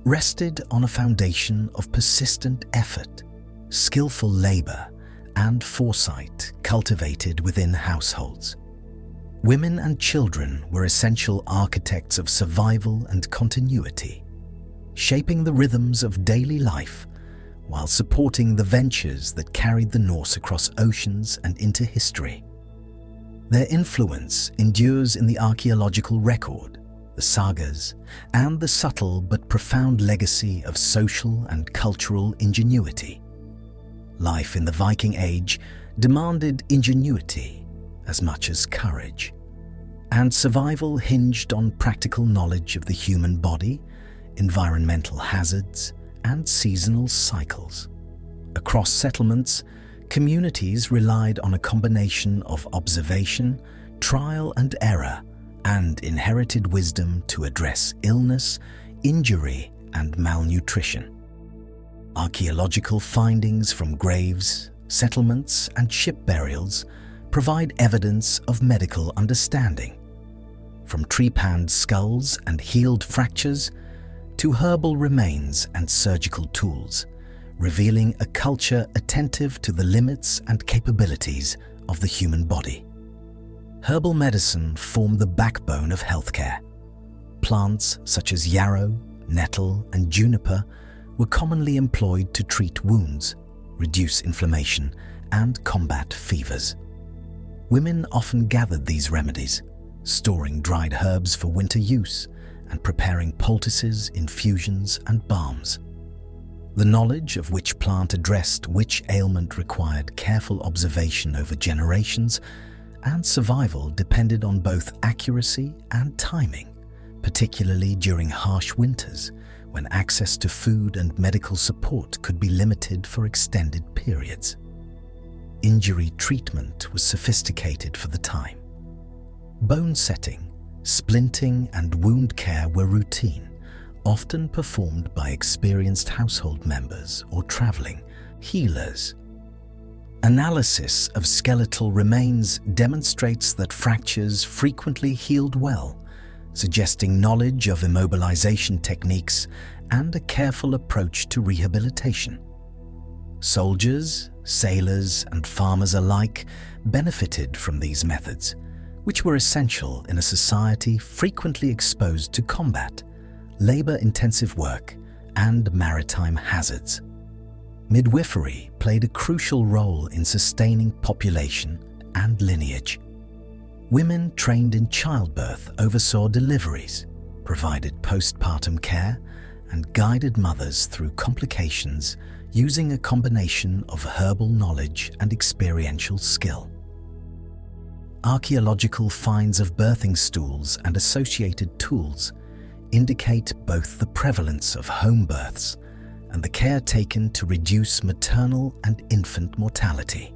rested on a foundation of persistent effort, skillful labor, and foresight cultivated within households. Women and children were essential architects of survival and continuity, shaping the rhythms of daily life while supporting the ventures that carried the Norse across oceans and into history. Their influence endures in the archaeological record, the sagas, and the subtle but profound legacy of social and cultural ingenuity. Life in the Viking Age demanded ingenuity as much as courage, and survival hinged on practical knowledge of the human body, environmental hazards, and seasonal cycles. Across settlements, communities relied on a combination of observation, trial and error, and inherited wisdom to address illness, injury, and malnutrition. Archaeological findings from graves, settlements, and ship burials provide evidence of medical understanding. From trepanned skulls and healed fractures to herbal remains and surgical tools, revealing a culture attentive to the limits and capabilities of the human body. Herbal medicine formed the backbone of healthcare. Plants such as yarrow, nettle, and juniper were commonly employed to treat wounds, reduce inflammation, and combat fevers. Women often gathered these remedies, storing dried herbs for winter use and preparing poultices, infusions, and balms. The knowledge of which plant addressed which ailment required careful observation over generations, and survival depended on both accuracy and timing, particularly during harsh winters when access to food and medical support could be limited for extended periods. injury treatment was sophisticated for the time. Bone setting, splinting, and wound care were routine, often performed by experienced household members or traveling healers. Analysis of skeletal remains demonstrates that fractures frequently healed well, suggesting knowledge of immobilization techniques and a careful approach to rehabilitation. Soldiers, sailors, and farmers alike benefited from these methods, which were essential in a society frequently exposed to combat, labor-intensive work, and maritime hazards. Midwifery played a crucial role in sustaining population and lineage. Women trained in childbirth oversaw deliveries, provided postpartum care, and guided mothers through complications using a combination of herbal knowledge and experiential skill. Archaeological finds of birthing stools and associated tools indicate both the prevalence of home births and the care taken to reduce maternal and infant mortality.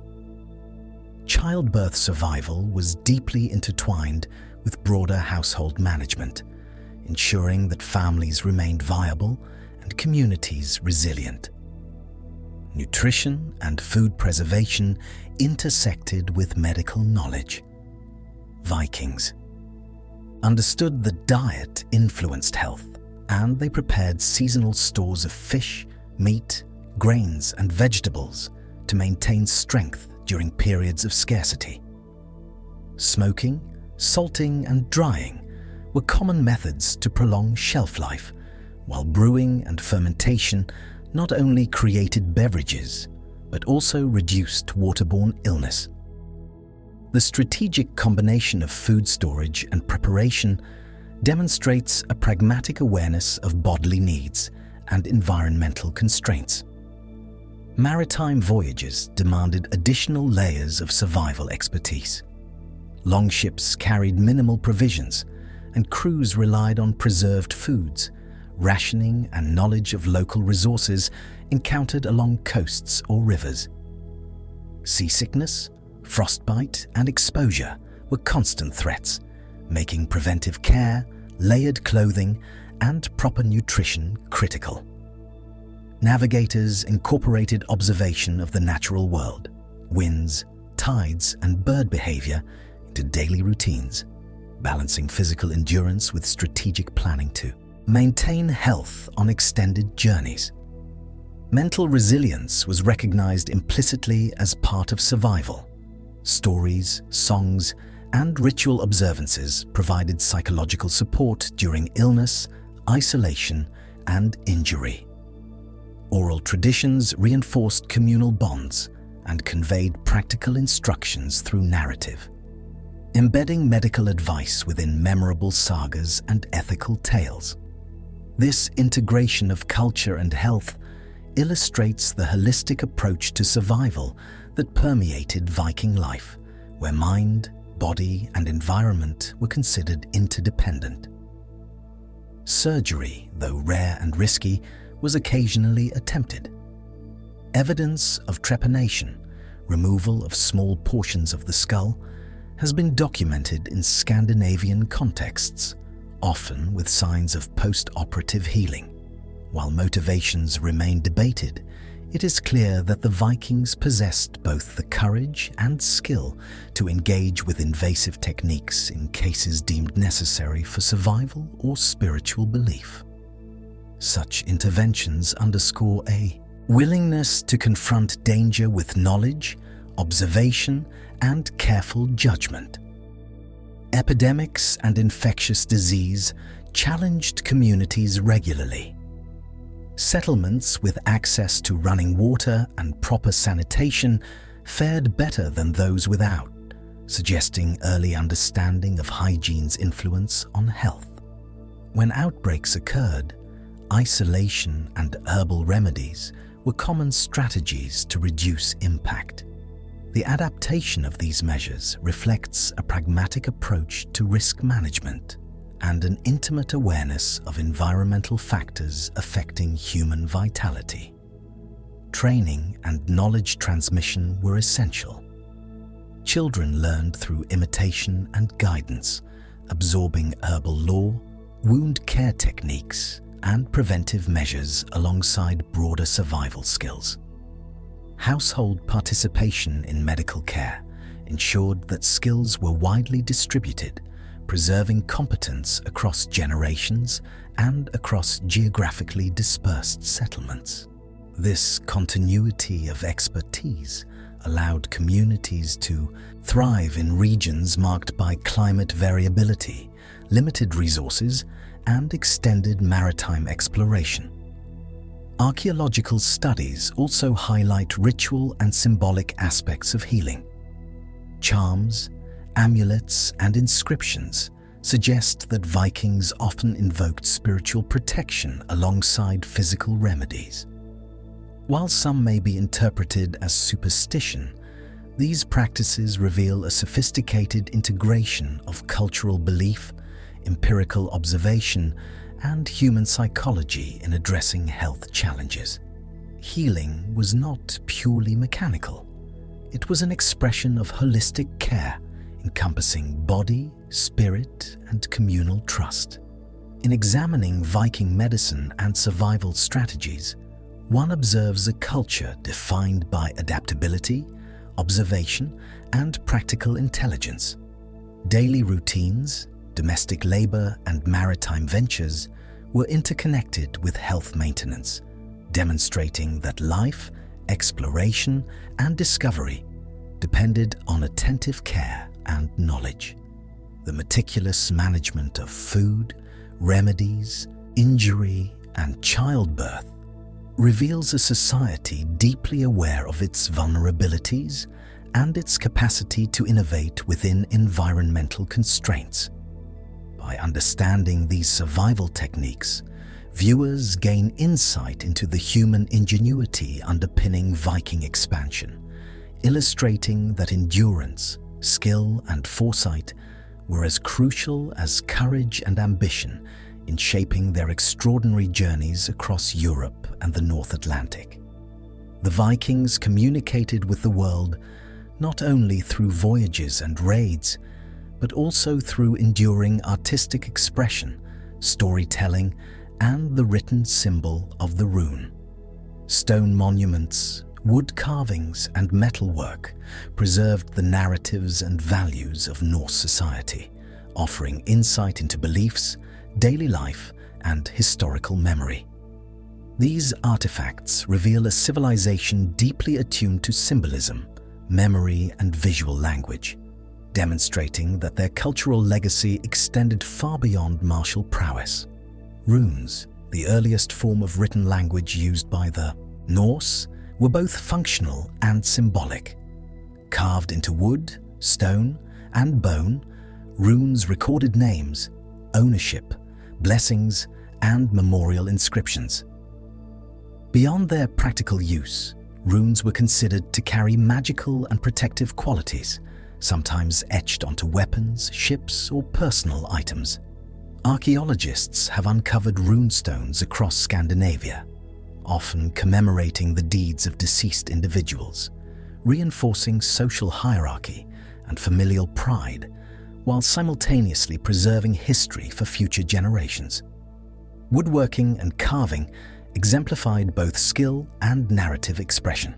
Childbirth survival was deeply intertwined with broader household management, ensuring that families remained viable and communities resilient. Nutrition and food preservation intersected with medical knowledge. Vikings understood that diet influenced health, and they prepared seasonal stores of fish, meat, grains, and vegetables to maintain strength during periods of scarcity. Smoking, salting, and drying were common methods to prolong shelf life, while brewing and fermentation not only created beverages, but also reduced waterborne illness. The strategic combination of food storage and preparation demonstrates a pragmatic awareness of bodily needs and environmental constraints. Maritime voyages demanded additional layers of survival expertise. Longships carried minimal provisions, and crews relied on preserved foods, rationing, and knowledge of local resources encountered along coasts or rivers. Seasickness, frostbite, and exposure were constant threats, making preventive care, layered clothing, and proper nutrition critical. Navigators incorporated observation of the natural world, winds, tides, and bird behavior into daily routines, balancing physical endurance with strategic planning to maintain health on extended journeys. Mental resilience was recognized implicitly as part of survival. Stories, songs, and ritual observances provided psychological support during illness, isolation, and injury. Oral traditions reinforced communal bonds and conveyed practical instructions through narrative, embedding medical advice within memorable sagas and ethical tales. This integration of culture and health illustrates the holistic approach to survival that permeated Viking life, where mind, body, and environment were considered interdependent. Surgery, though rare and risky, was occasionally attempted. Evidence of trepanation, removal of small portions of the skull, has been documented in Scandinavian contexts, often with signs of post-operative healing. While motivations remain debated, it is clear that the Vikings possessed both the courage and skill to engage with invasive techniques in cases deemed necessary for survival or spiritual belief. Such interventions underscore a willingness to confront danger with knowledge, observation, and careful judgment. Epidemics and infectious disease challenged communities regularly. Settlements with access to running water and proper sanitation fared better than those without, suggesting early understanding of hygiene's influence on health. When outbreaks occurred, isolation and herbal remedies were common strategies to reduce impact. The adaptation of these measures reflects a pragmatic approach to risk management and an intimate awareness of environmental factors affecting human vitality. Training and knowledge transmission were essential. Children learned through imitation and guidance, absorbing herbal lore, wound care techniques, and preventive measures alongside broader survival skills. Household participation in medical care ensured that skills were widely distributed, preserving competence across generations and across geographically dispersed settlements. This continuity of expertise allowed communities to thrive in regions marked by climate variability, limited resources, and extended maritime exploration. Archaeological studies also highlight ritual and symbolic aspects of healing. Charms, amulets, and inscriptions suggest that Vikings often invoked spiritual protection alongside physical remedies. While some may be interpreted as superstition, these practices reveal a sophisticated integration of cultural belief, empirical observation, and human psychology in addressing health challenges. Healing was not purely mechanical. It was an expression of holistic care, encompassing body, spirit, and communal trust. In examining Viking medicine and survival strategies, one observes a culture defined by adaptability, observation, and practical intelligence. Daily routines, domestic labor, and maritime ventures were interconnected with health maintenance, demonstrating that life, exploration, and discovery depended on attentive care and knowledge. The meticulous management of food, remedies, injury, and childbirth reveals a society deeply aware of its vulnerabilities and its capacity to innovate within environmental constraints. By understanding these survival techniques, viewers gain insight into the human ingenuity underpinning Viking expansion, illustrating that endurance, skill, and foresight were as crucial as courage and ambition in shaping their extraordinary journeys across Europe and the North Atlantic. The Vikings communicated with the world not only through voyages and raids, but also through enduring artistic expression, storytelling, and the written symbol of the rune. Stone monuments, wood carvings, and metalwork preserved the narratives and values of Norse society, offering insight into beliefs, daily life, and historical memory. These artifacts reveal a civilization deeply attuned to symbolism, memory, and visual language, demonstrating that their cultural legacy extended far beyond martial prowess. Runes, the earliest form of written language used by the Norse, were both functional and symbolic. Carved into wood, stone, and bone, runes recorded names, ownership, blessings, and memorial inscriptions. Beyond their practical use, runes were considered to carry magical and protective qualities, sometimes etched onto weapons, ships, or personal items. Archaeologists have uncovered runestones across Scandinavia, often commemorating the deeds of deceased individuals, reinforcing social hierarchy and familial pride, while simultaneously preserving history for future generations. Woodworking and carving exemplified both skill and narrative expression.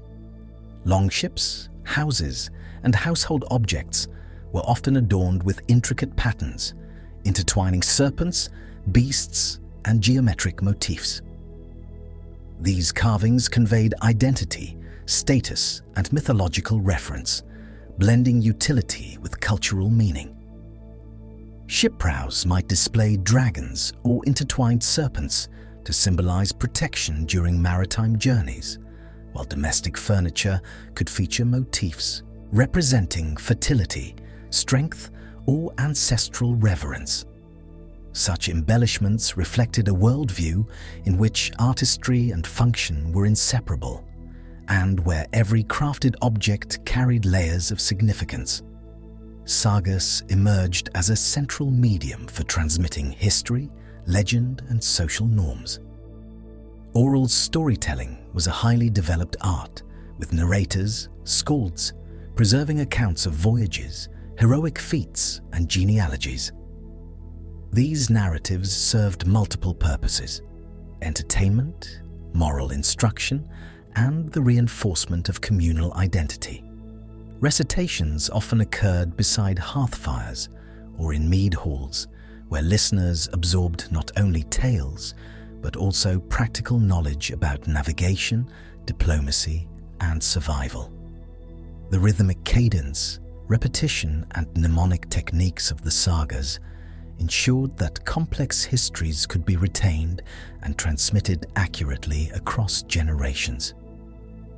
Longships, houses, and household objects were often adorned with intricate patterns, intertwining serpents, beasts, and geometric motifs. These carvings conveyed identity, status, and mythological reference, blending utility with cultural meaning. Ship prows might display dragons or intertwined serpents to symbolize protection during maritime journeys, while domestic furniture could feature motifs representing fertility, strength, or ancestral reverence. Such embellishments reflected a worldview in which artistry and function were inseparable, and where every crafted object carried layers of significance. Sagas emerged as a central medium for transmitting history, legend, and social norms. Oral storytelling was a highly developed art, with narrators, skalds, preserving accounts of voyages, heroic feats, and genealogies. These narratives served multiple purposes: entertainment, moral instruction, and the reinforcement of communal identity. Recitations often occurred beside hearthfires or in mead halls, where listeners absorbed not only tales, but also practical knowledge about navigation, diplomacy, and survival. The rhythmic cadence, repetition, and mnemonic techniques of the sagas ensured that complex histories could be retained and transmitted accurately across generations.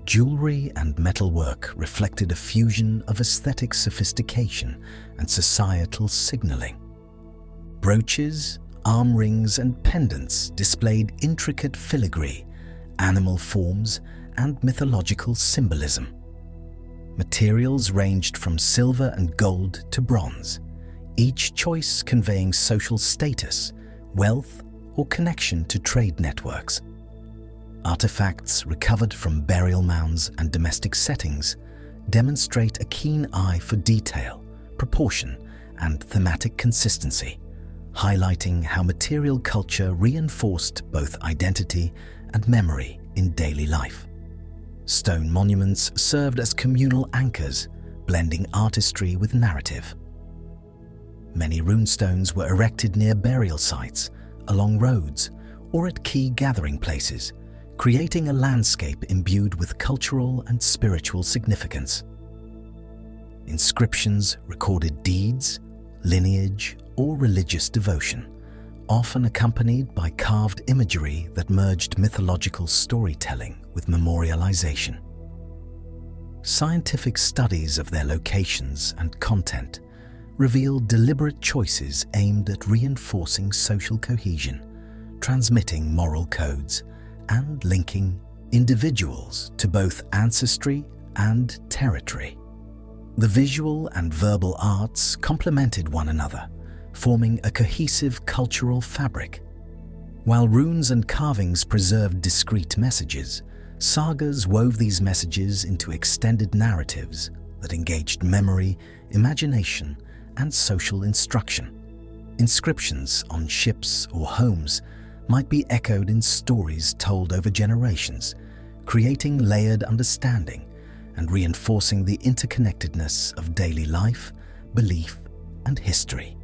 Jewelry and metalwork reflected a fusion of aesthetic sophistication and societal signaling. Brooches, arm rings, and pendants displayed intricate filigree, animal forms, and mythological symbolism. Materials ranged from silver and gold to bronze, each choice conveying social status, wealth, or connection to trade networks. Artifacts recovered from burial mounds and domestic settings demonstrate a keen eye for detail, proportion, and thematic consistency, highlighting how material culture reinforced both identity and memory in daily life. Stone monuments served as communal anchors, blending artistry with narrative. Many runestones were erected near burial sites, along roads, or at key gathering places, creating a landscape imbued with cultural and spiritual significance. Inscriptions recorded deeds, lineage, or religious devotion, often accompanied by carved imagery that merged mythological storytelling with memorialization. Scientific studies of their locations and content revealed deliberate choices aimed at reinforcing social cohesion, transmitting moral codes, and linking individuals to both ancestry and territory. The visual and verbal arts complemented one another, forming a cohesive cultural fabric. While runes and carvings preserved discrete messages, sagas wove these messages into extended narratives that engaged memory, imagination, and social instruction. Inscriptions on ships or homes might be echoed in stories told over generations, creating layered understanding and reinforcing the interconnectedness of daily life, belief, and history.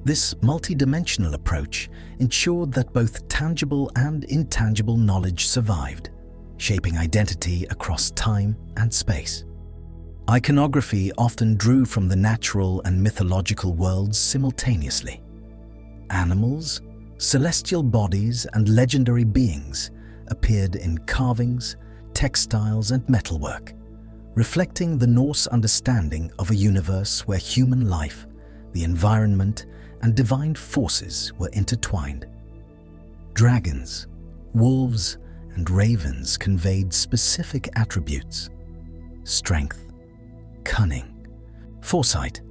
This multidimensional approach ensured that both tangible and intangible knowledge survived, shaping identity across time and space. Iconography often drew from the natural and mythological worlds simultaneously. Animals, celestial bodies, and legendary beings appeared in carvings, textiles, and metalwork, reflecting the Norse understanding of a universe where human life, the environment, and divine forces were intertwined. Dragons, wolves, and ravens conveyed specific attributes: strength, cunning, foresight,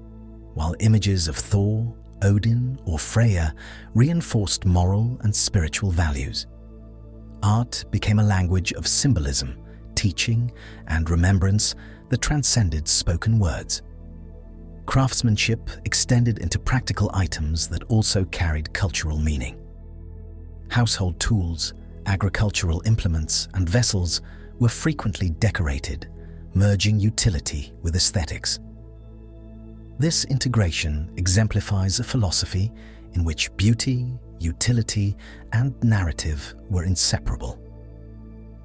while images of Thor, Odin, or Freya reinforced moral and spiritual values. Art became a language of symbolism, teaching, and remembrance that transcended spoken words. Craftsmanship extended into practical items that also carried cultural meaning. Household tools, agricultural implements, and vessels were frequently decorated, merging utility with aesthetics. This integration exemplifies a philosophy in which beauty, utility, and narrative were inseparable.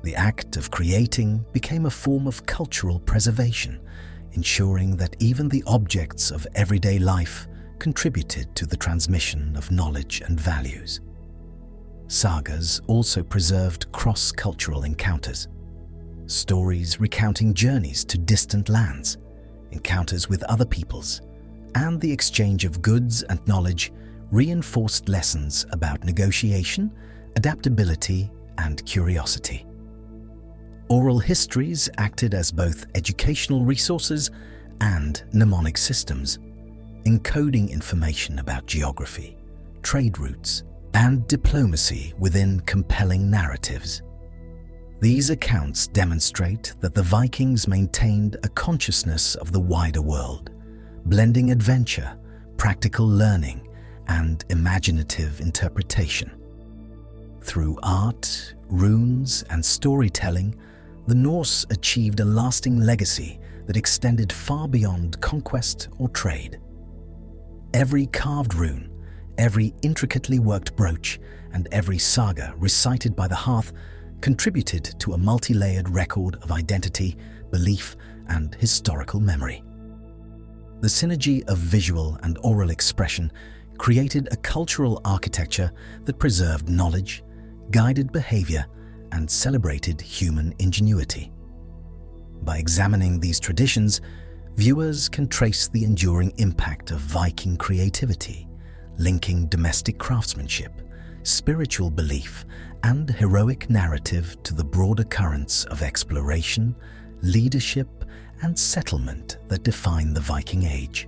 The act of creating became a form of cultural preservation, ensuring that even the objects of everyday life contributed to the transmission of knowledge and values. Sagas also preserved cross-cultural encounters. Stories recounting journeys to distant lands, encounters with other peoples, and the exchange of goods and knowledge reinforced lessons about negotiation, adaptability, and curiosity. Oral histories acted as both educational resources and mnemonic systems, encoding information about geography, trade routes, and diplomacy within compelling narratives. These accounts demonstrate that the Vikings maintained a consciousness of the wider world, blending adventure, practical learning, and imaginative interpretation. Through art, runes, and storytelling, the Norse achieved a lasting legacy that extended far beyond conquest or trade. Every carved rune, every intricately worked brooch, and every saga recited by the hearth contributed to a multi-layered record of identity, belief, and historical memory. The synergy of visual and oral expression created a cultural architecture that preserved knowledge, guided behavior, and celebrated human ingenuity. By examining these traditions, viewers can trace the enduring impact of Viking creativity, linking domestic craftsmanship, spiritual belief, and heroic narrative to the broader currents of exploration, leadership, and settlement that define the Viking Age.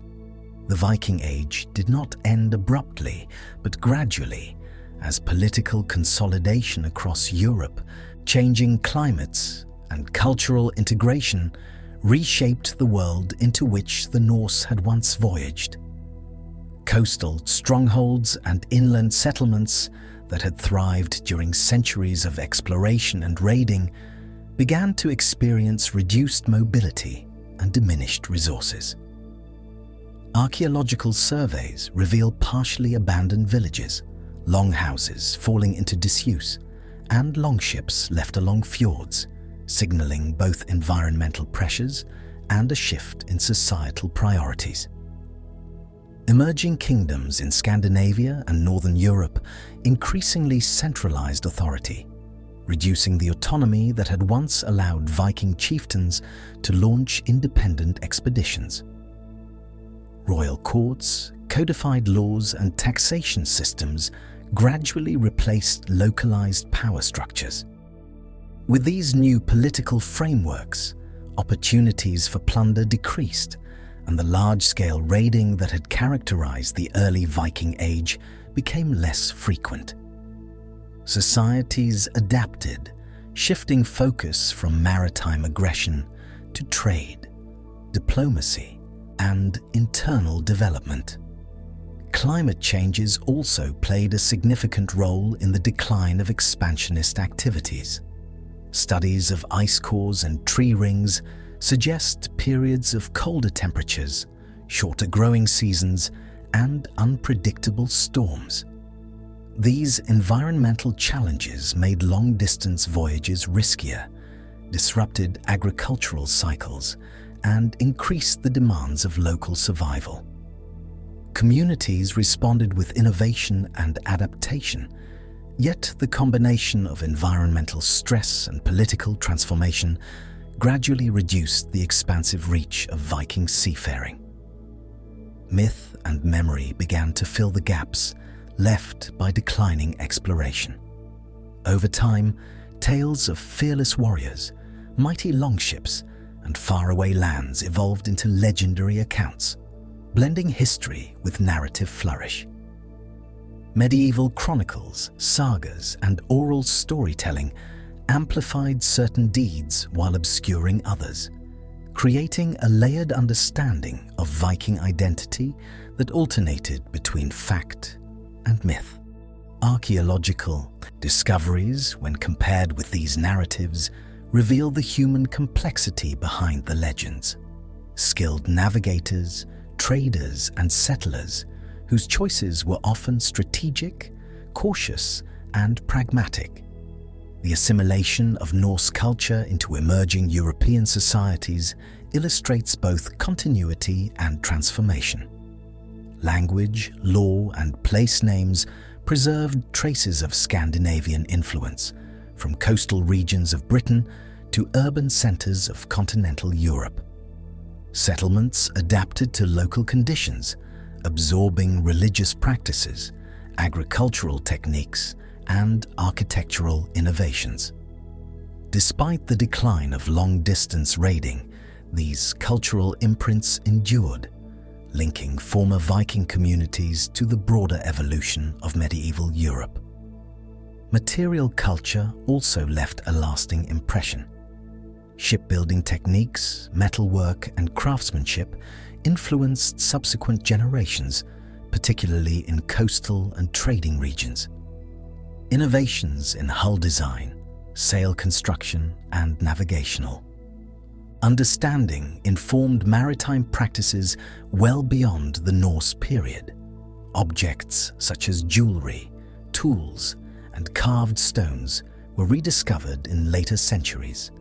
The Viking Age did not end abruptly, but gradually, as political consolidation across Europe, changing climates, and cultural integration reshaped the world into which the Norse had once voyaged. Coastal strongholds and inland settlements that had thrived during centuries of exploration and raiding began to experience reduced mobility and diminished resources. Archaeological surveys reveal partially abandoned villages, longhouses falling into disuse, and longships left along fjords, signaling both environmental pressures and a shift in societal priorities. Emerging kingdoms in Scandinavia and Northern Europe increasingly centralized authority, reducing the autonomy that had once allowed Viking chieftains to launch independent expeditions. Royal courts, codified laws, and taxation systems gradually replaced localized power structures. With these new political frameworks, opportunities for plunder decreased, and the large-scale raiding that had characterized the early Viking Age became less frequent. Societies adapted, shifting focus from maritime aggression to trade, diplomacy, and internal development. Climate changes also played a significant role in the decline of expansionist activities. Studies of ice cores and tree rings suggest periods of colder temperatures, shorter growing seasons, and unpredictable storms. These environmental challenges made long-distance voyages riskier, disrupted agricultural cycles, and increased the demands of local survival. Communities responded with innovation and adaptation, yet the combination of environmental stress and political transformation gradually reduced the expansive reach of Viking seafaring. Myth and memory began to fill the gaps left by declining exploration. Over time, tales of fearless warriors, mighty longships, and faraway lands evolved into legendary accounts, blending history with narrative flourish. Medieval chronicles, sagas, and oral storytelling amplified certain deeds while obscuring others, creating a layered understanding of Viking identity that alternated between fact and myth. Archaeological discoveries, when compared with these narratives, reveal the human complexity behind the legends. Skilled navigators, traders, and settlers whose choices were often strategic, cautious, and pragmatic. The assimilation of Norse culture into emerging European societies illustrates both continuity and transformation. Language, law, and place names preserved traces of Scandinavian influence, from coastal regions of Britain to urban centers of continental Europe. Settlements adapted to local conditions, absorbing religious practices, agricultural techniques, and architectural innovations. Despite the decline of long-distance raiding, these cultural imprints endured, linking former Viking communities to the broader evolution of medieval Europe. Material culture also left a lasting impression. Shipbuilding techniques, metalwork, and craftsmanship influenced subsequent generations, particularly in coastal and trading regions. Innovations in hull design, sail construction, and navigational understanding informed maritime practices well beyond the Norse period. Objects such as jewelry, tools, and carved stones were rediscovered in later centuries,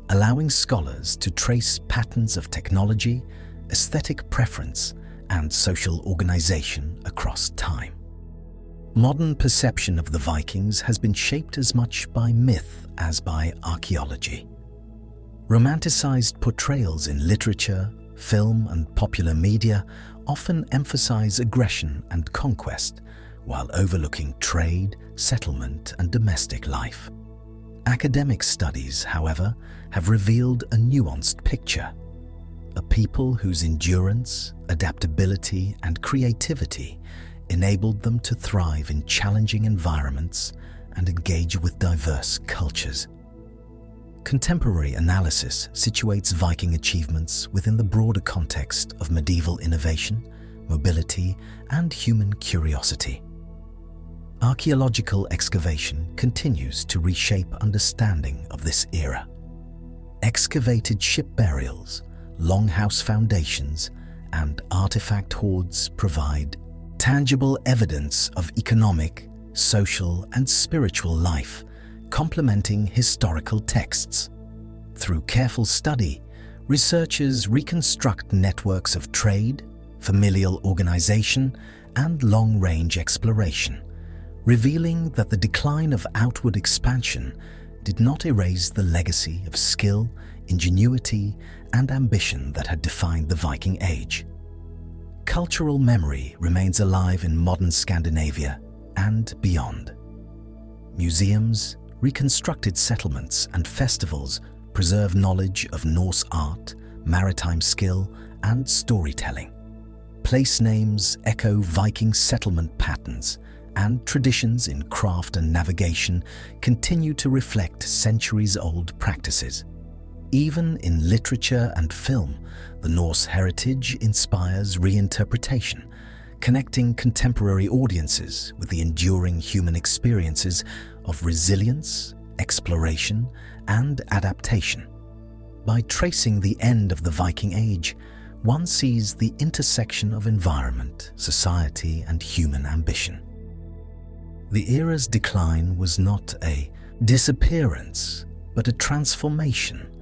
allowing scholars to trace patterns of technology, aesthetic preference, and social organization across time. Modern perception of the Vikings has been shaped as much by myth as by archaeology. Romanticized portrayals in literature, film, and popular media often emphasize aggression and conquest, while overlooking trade, settlement, and domestic life. Academic studies, however, have revealed a nuanced picture. A people whose endurance, adaptability, and creativity enabled them to thrive in challenging environments and engage with diverse cultures. Contemporary analysis situates Viking achievements within the broader context of medieval innovation, mobility, and human curiosity. Archaeological excavation continues to reshape understanding of this era. Excavated ship burials, longhouse foundations, and artifact hoards provide tangible evidence of economic, social, and spiritual life, complementing historical texts. Through careful study, researchers reconstruct networks of trade, familial organization, and long-range exploration, revealing that the decline of outward expansion did not erase the legacy of skill, ingenuity, and ambition that had defined the Viking Age. Cultural memory remains alive in modern Scandinavia and beyond. Museums, reconstructed settlements, and festivals preserve knowledge of Norse art, maritime skill, and storytelling. Place names echo Viking settlement patterns, and traditions in craft and navigation continue to reflect centuries-old practices. Even in literature and film, the Norse heritage inspires reinterpretation, connecting contemporary audiences with the enduring human experiences of resilience, exploration, and adaptation. By tracing the end of the Viking Age, one sees the intersection of environment, society, and human ambition. The era's decline was not a disappearance, but a transformation,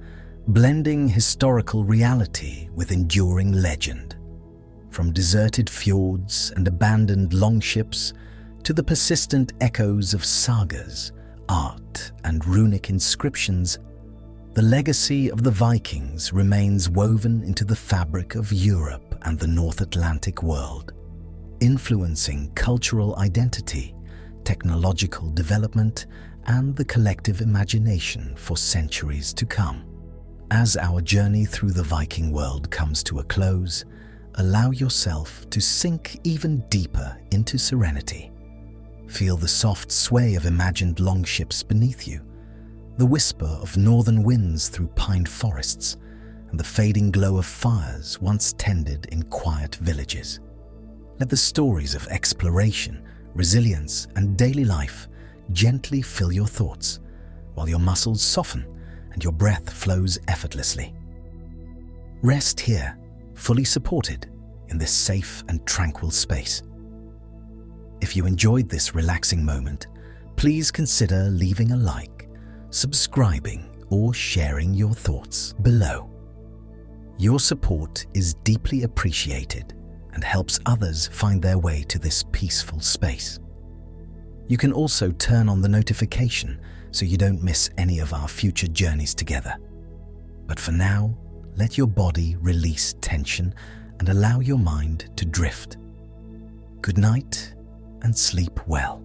blending historical reality with enduring legend. From deserted fjords and abandoned longships to the persistent echoes of sagas, art, and runic inscriptions, the legacy of the Vikings remains woven into the fabric of Europe and the North Atlantic world, influencing cultural identity, technological development, and the collective imagination for centuries to come. As our journey through the Viking world comes to a close, allow yourself to sink even deeper into serenity. Feel the soft sway of imagined longships beneath you, the whisper of northern winds through pine forests, and the fading glow of fires once tended in quiet villages. Let the stories of exploration, resilience, and daily life gently fill your thoughts, while your muscles soften and your breath flows effortlessly. Rest here, fully supported in this safe and tranquil space. If you enjoyed this relaxing moment, please consider leaving a like, subscribing, or sharing your thoughts below. Your support is deeply appreciated and helps others find their way to this peaceful space. You can also turn on the notification so you don't miss any of our future journeys together. But for now, let your body release tension and allow your mind to drift. Good night and sleep well.